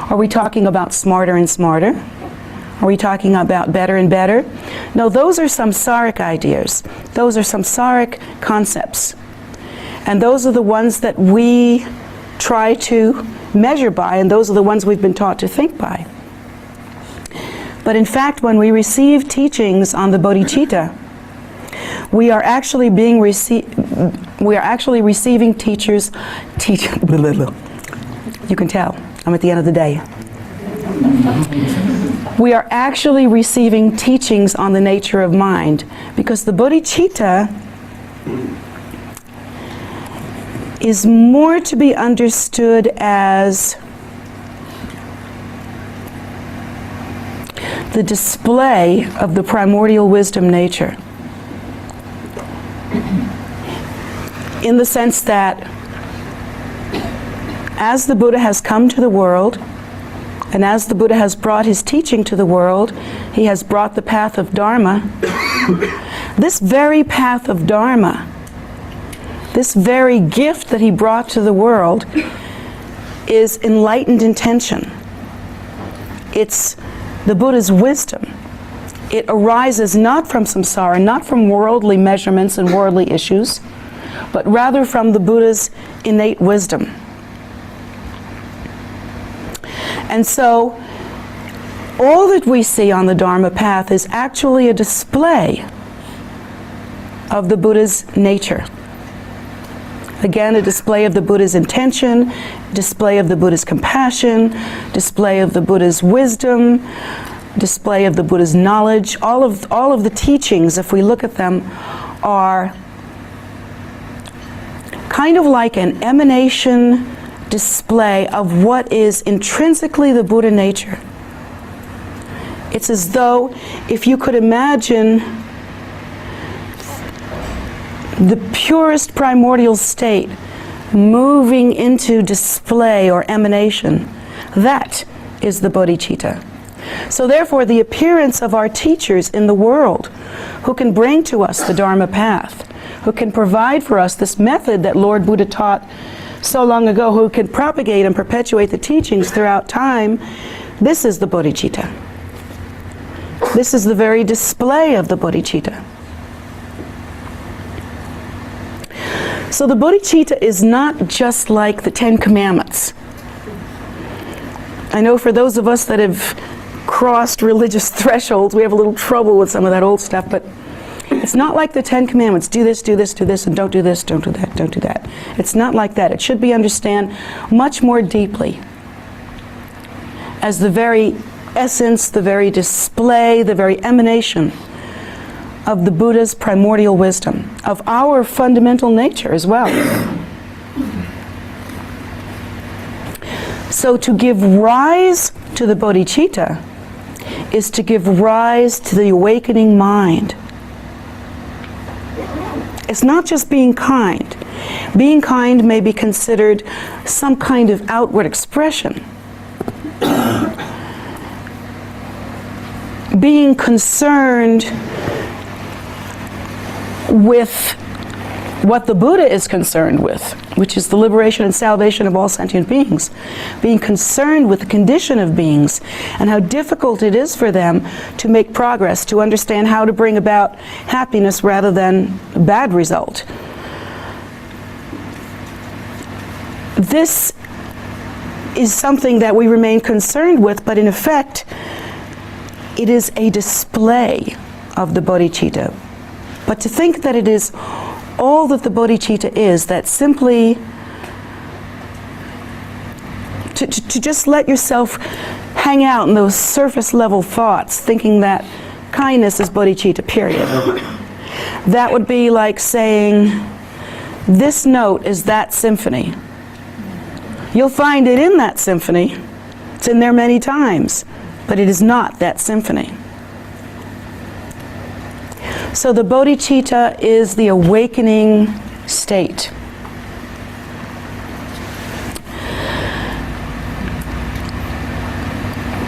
Are we talking about smarter and smarter? Are we talking about better and better? No, those are samsaric ideas. Those are samsaric concepts. And those are the ones that we try to measure by, and those are the ones we've been taught to think by. But in fact, when we receive teachings on the bodhicitta, we are actually receiving teachers. You can tell, I'm at the end of the day. We are actually receiving teachings on the nature of mind, because the bodhicitta is more to be understood as the display of the primordial wisdom nature, in the sense that as the Buddha has come to the world, and as the Buddha has brought his teaching to the world, he has brought the path of Dharma. This very path of Dharma, this very gift that he brought to the world, is enlightened intention. It's the Buddha's wisdom. It arises not from samsara, not from worldly measurements and worldly issues, but rather from the Buddha's innate wisdom. And so, all that we see on the Dharma path is actually a display of the Buddha's nature. Again, a display of the Buddha's intention, display of the Buddha's compassion, display of the Buddha's wisdom, display of the Buddha's knowledge. All of the teachings, if we look at them, are kind of like an emanation display of what is intrinsically the Buddha nature. It's as though if you could imagine the purest primordial state moving into display or emanation, that is the bodhicitta. So therefore, the appearance of our teachers in the world, who can bring to us the Dharma path, who can provide for us this method that Lord Buddha taught so long ago, who can propagate and perpetuate the teachings throughout time, this is the bodhicitta. This is the very display of the bodhicitta. So the bodhicitta is not just like the Ten Commandments. I know for those of us that have crossed religious thresholds, we have a little trouble with some of that old stuff, but it's not like the Ten Commandments. Do this, do this, do this, and don't do this, don't do that, don't do that. It's not like that. It should be understood much more deeply as the very essence, the very display, the very emanation of the Buddha's primordial wisdom, of our fundamental nature as well. So to give rise to the bodhicitta is to give rise to the awakening mind. It's not just being kind. Being kind may be considered some kind of outward expression. Being concerned with what the Buddha is concerned with, which is the liberation and salvation of all sentient beings. Being concerned with the condition of beings and how difficult it is for them to make progress, to understand how to bring about happiness rather than a bad result. This is something that we remain concerned with, but in effect, it is a display of the bodhicitta. But to think that it is all that the bodhicitta is, that simply to just let yourself hang out in those surface level thoughts, thinking that kindness is bodhicitta, period. That would be like saying, this note is that symphony. You'll find it in that symphony. It's in there many times, but it is not that symphony. So the bodhicitta is the awakening state.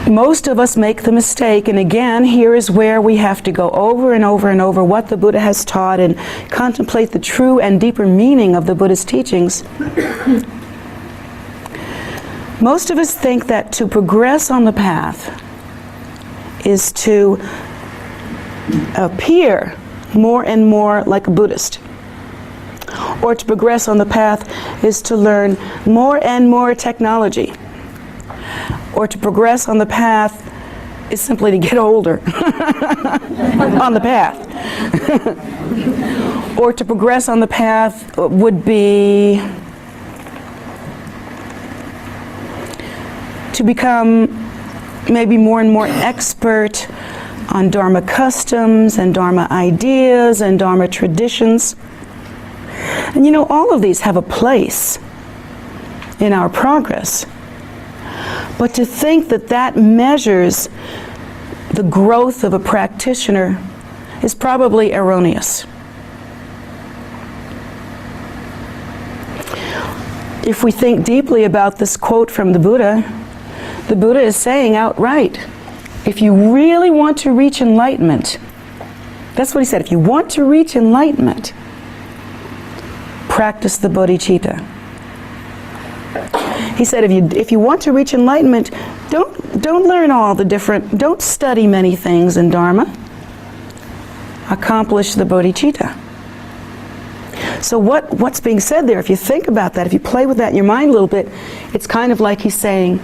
Most of us make the mistake, and again, here is where we have to go over and over and over what the Buddha has taught and contemplate the true and deeper meaning of the Buddha's teachings. Most of us think that to progress on the path is to appear more and more like a Buddhist. Or to progress on the path is to learn more and more technology. Or to progress on the path is simply to get older on the path. Or to progress on the path would be to become maybe more and more expert on Dharma customs and Dharma ideas and Dharma traditions. And you know, all of these have a place in our progress. But to think that that measures the growth of a practitioner is probably erroneous. If we think deeply about this quote from the Buddha is saying outright, if you really want to reach enlightenment, that's what he said, if you want to reach enlightenment, practice the bodhicitta. He said, if you want to reach enlightenment, don't learn all the different, don't study many things in Dharma. Accomplish the bodhicitta. So what's being said there, if you think about that, if you play with that in your mind a little bit, it's kind of like he's saying,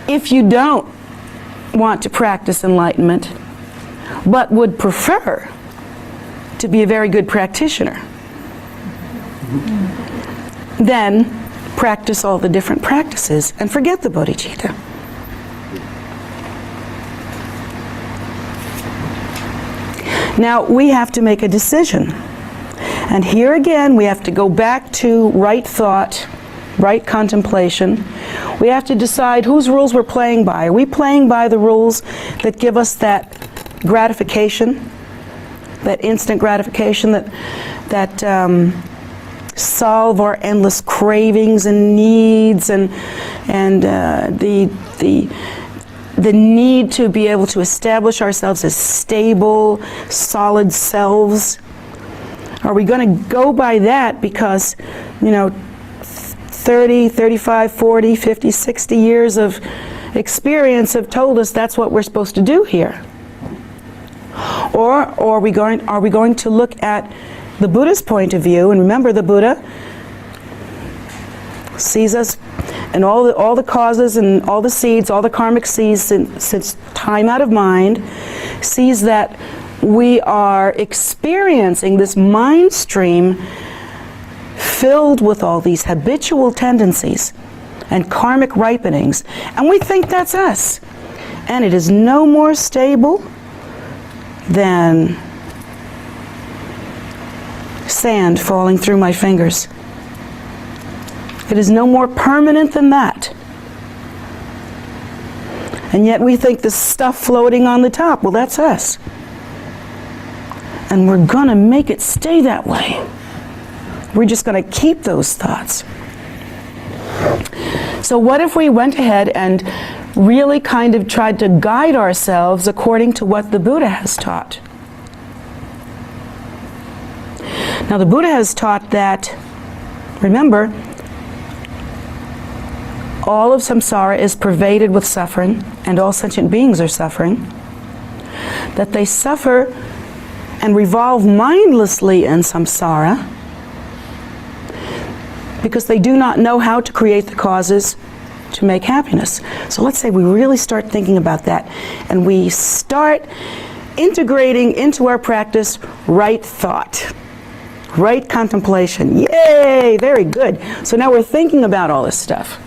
if you don't want to practice enlightenment, but would prefer to be a very good practitioner, then practice all the different practices and forget the bodhicitta. Now we have to make a decision. And here again we have to go back to right thought, right contemplation. We have to decide whose rules we're playing by. Are we playing by the rules that give us that gratification, that instant gratification, that solve our endless cravings and needs, and the need to be able to establish ourselves as stable, solid selves? Are we going to go by that because, you know, 30, 35, 40, 50, 60 years of experience have told us that's what we're supposed to do here? Or are we going to look at the Buddha's point of view? And remember, the Buddha sees us and all the causes and all the seeds, all the karmic seeds since time out of mind, sees that we are experiencing this mind stream filled with all these habitual tendencies and karmic ripenings, and we think that's us. And it is no more stable than sand falling through my fingers. It is no more permanent than that. And yet we think the stuff floating on the top, well, that's us. And we're going to make it stay that way. We're just going to keep those thoughts. So what if we went ahead and really kind of tried to guide ourselves according to what the Buddha has taught? Now the Buddha has taught that, remember, all of samsara is pervaded with suffering, and all sentient beings are suffering, that they suffer and revolve mindlessly in samsara because they do not know how to create the causes to make happiness. So let's say we really start thinking about that, and we start integrating into our practice right thought, right contemplation. Yay! Very good. So now we're thinking about all this stuff.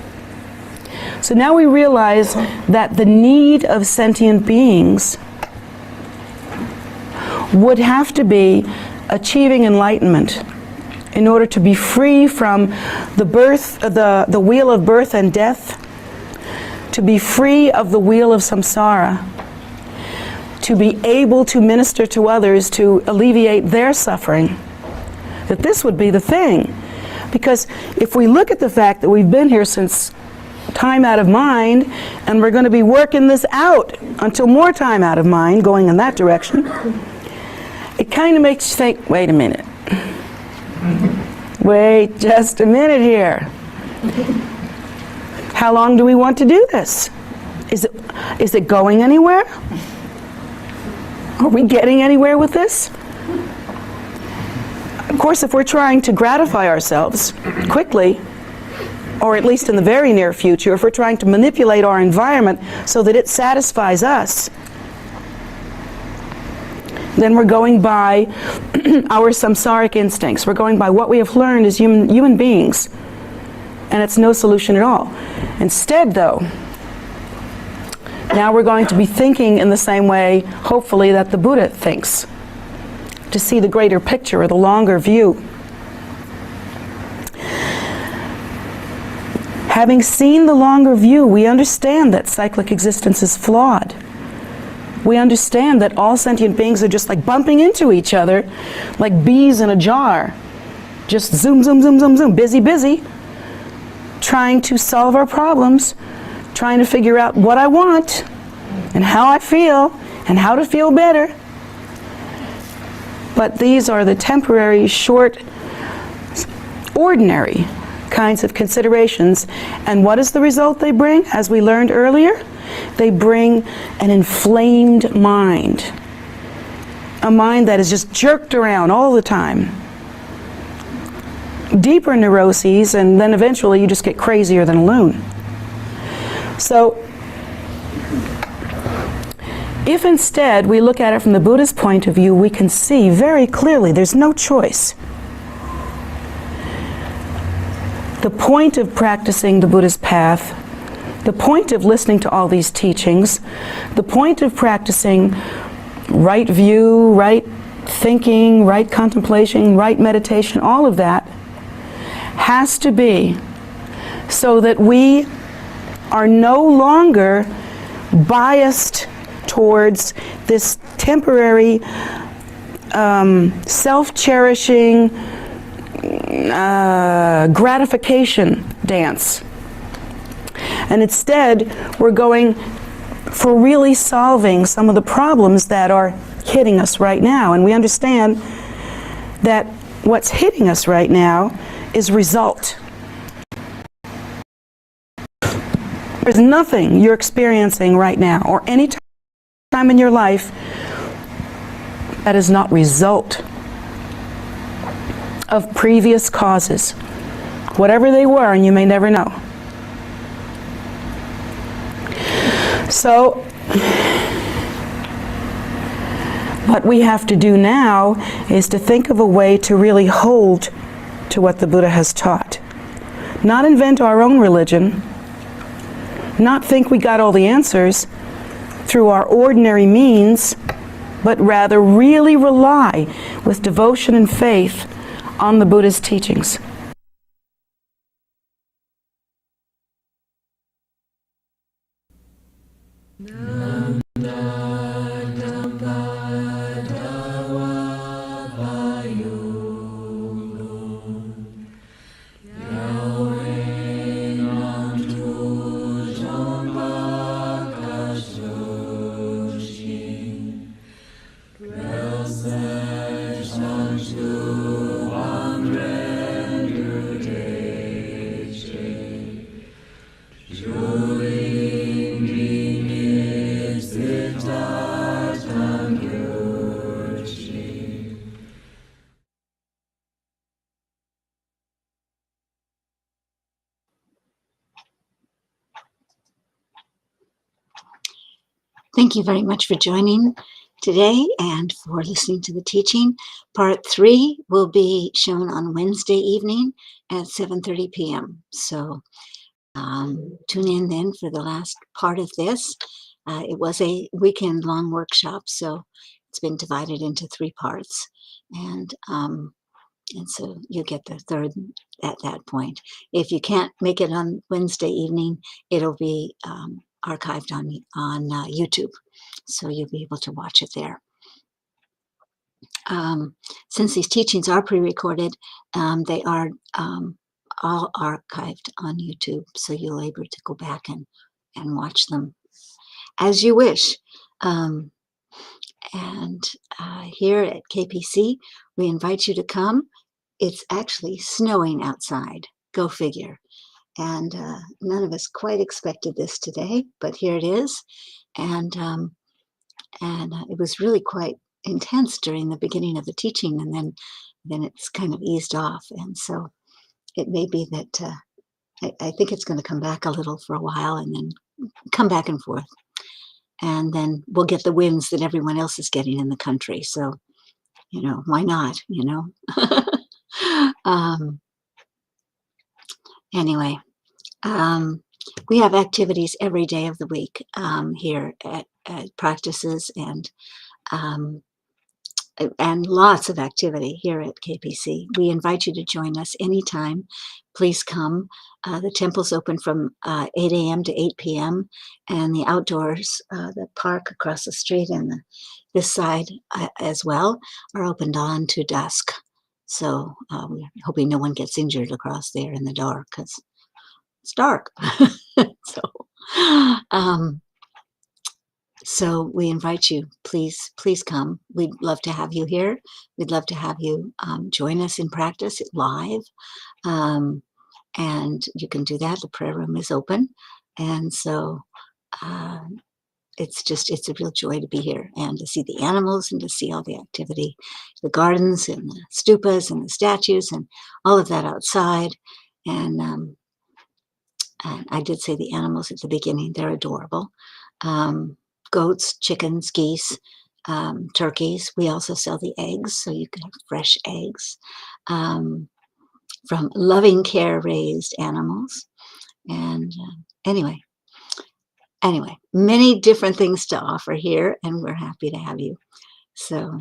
So now we realize that the need of sentient beings would have to be achieving enlightenment in order to be free from the wheel of birth and death, to be free of the wheel of samsara, to be able to minister to others to alleviate their suffering. That this would be the thing. Because if we look at the fact that we've been here since time out of mind, and we're going to be working this out until more time out of mind, going in that direction, it kind of makes you think, wait a minute. Wait just a minute here. How long do we want to do this? Is it going anywhere? Are we getting anywhere with this? Of course, if we're trying to gratify ourselves quickly, or at least in the very near future, if we're trying to manipulate our environment so that it satisfies us, then we're going by our samsaric instincts. We're going by what we have learned as human beings. And it's no solution at all. Instead, though, now we're going to be thinking in the same way, hopefully, that the Buddha thinks, to see the greater picture or the longer view. Having seen the longer view, we understand that cyclic existence is flawed. We understand that all sentient beings are just like bumping into each other, like bees in a jar. Just zoom, zoom, zoom, zoom, zoom, busy, busy, trying to solve our problems, trying to figure out what I want and how I feel and how to feel better. But these are the temporary, short, ordinary kinds of considerations. And what is the result they bring? As we learned earlier, they bring an inflamed mind. A mind that is just jerked around all the time. Deeper neuroses, and then eventually you just get crazier than a loon. So, if instead we look at it from the Buddha's point of view, we can see very clearly there's no choice. The point of practicing the Buddha's path, the point of listening to all these teachings, the point of practicing right view, right thinking, right contemplation, right meditation, all of that has to be so that we are no longer biased towards this temporary self-cherishing gratification dance. And instead, we're going for really solving some of the problems that are hitting us right now. And we understand that what's hitting us right now is result. There's nothing you're experiencing right now or any time in your life that is not result of previous causes, whatever they were, and you may never know. So, what we have to do now is to think of a way to really hold to what the Buddha has taught. Not invent our own religion, not think we got all the answers through our ordinary means, but rather really rely with devotion and faith on the Buddha's teachings. Thank you very much for joining today and for listening to the teaching. Part 3 will be shown on Wednesday evening at 7:30 p.m. So tune in then for the last part of this. It was a weekend-long workshop, so it's been divided into 3 parts. And so you'll get the third at that point. If you can't make it on Wednesday evening, it'll be archived on YouTube, so you'll be able to watch it there. Since these teachings are pre-recorded, they are all archived on YouTube, so you'll be able to go back and watch them as you wish. Here at KPC, we invite you to come. It's actually snowing outside. Go figure. And none of us quite expected this today, but here it is. And it was really quite intense during the beginning of the teaching, and then it's kind of eased off. And so it may be that I think it's going to come back a little for a while and then come back and forth. And then we'll get the winds that everyone else is getting in the country. So, why not, Anyway, we have activities every day of the week here at practices, and and lots of activity here at KPC. We invite you to join us anytime. Please come. The temple's open from 8 a.m. to 8 p.m. and the outdoors, the park across the street and this side as well, are opened on to dusk. So we're hoping no one gets injured across there in the dark because it's dark. so, um, so we invite you, please come. We'd love to have you here. We'd love to have you join us in practice live. And you can do that. The prayer room is open. And so it's a real joy to be here and to see the animals and to see all the activity, the gardens and the stupas and the statues and all of that outside. And I did say the animals at the beginning, they're adorable. Goats, chickens, geese, turkeys. We also sell the eggs, so you can have fresh eggs from loving care raised animals. And anyway, many different things to offer here, and we're happy to have you. So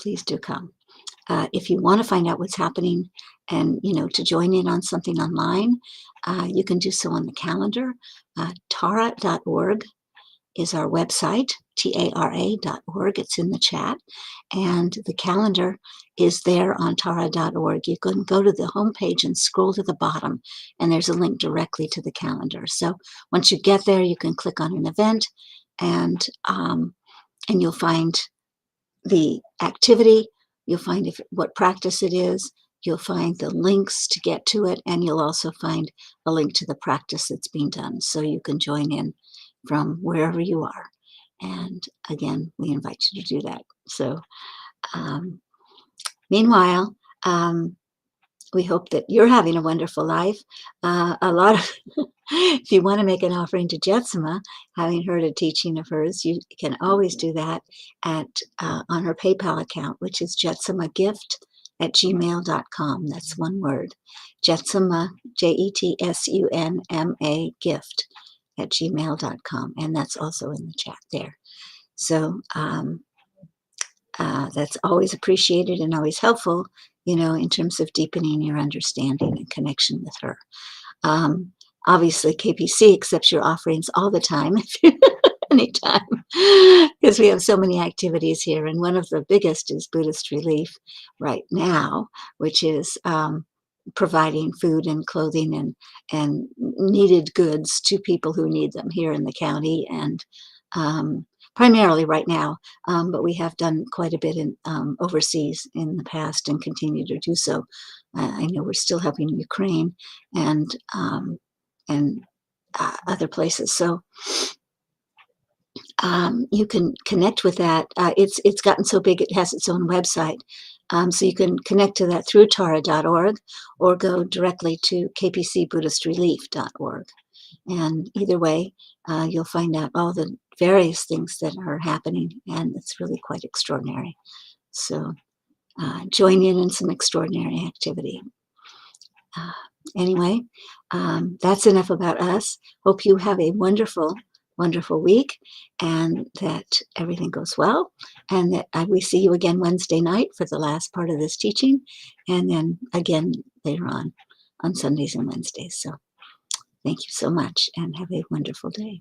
please do come. If you want to find out what's happening and, to join in on something online, you can do so on the calendar. Tara.org is our website, tara.org. It's in the chat. And the calendar is there on tara.org. You can go to the homepage and scroll to the bottom, and there's a link directly to the calendar. So once you get there, you can click on an event, and you'll find the activity. You'll find what practice it is. You'll find the links to get to it, and you'll also find a link to the practice that's being done. So you can join in from wherever you are. And again, we invite you to do that. So meanwhile, we hope that you're having a wonderful life. If you want to make an offering to Jetsunma, having heard a teaching of hers, you can always do that on her PayPal account, which is jetsunma@gmail.com. That's one word. Jetsunma, Jetsunma gift@gmail.com. And that's also in the chat there. So that's always appreciated and always helpful, in terms of deepening your understanding and connection with her. Obviously, KPC accepts your offerings all the time, anytime, because we have so many activities here. And one of the biggest is Buddhist Relief right now, which is providing food and clothing and needed goods to people who need them here in the county, and primarily right now, but we have done quite a bit in overseas in the past and continue to do so. I know we're still helping Ukraine and other places. So you can connect with that. It's gotten so big it has its own website. So you can connect to that through tara.org or go directly to kpcbuddhistrelief.org. And either way, you'll find out all the various things that are happening, and it's really quite extraordinary. So join in some extraordinary activity. Anyway, that's enough about us. Hope you have a wonderful, wonderful week, and that everything goes well, and that we see you again Wednesday night for the last part of this teaching, and then again later on Sundays and Wednesdays. So thank you so much, and have a wonderful day.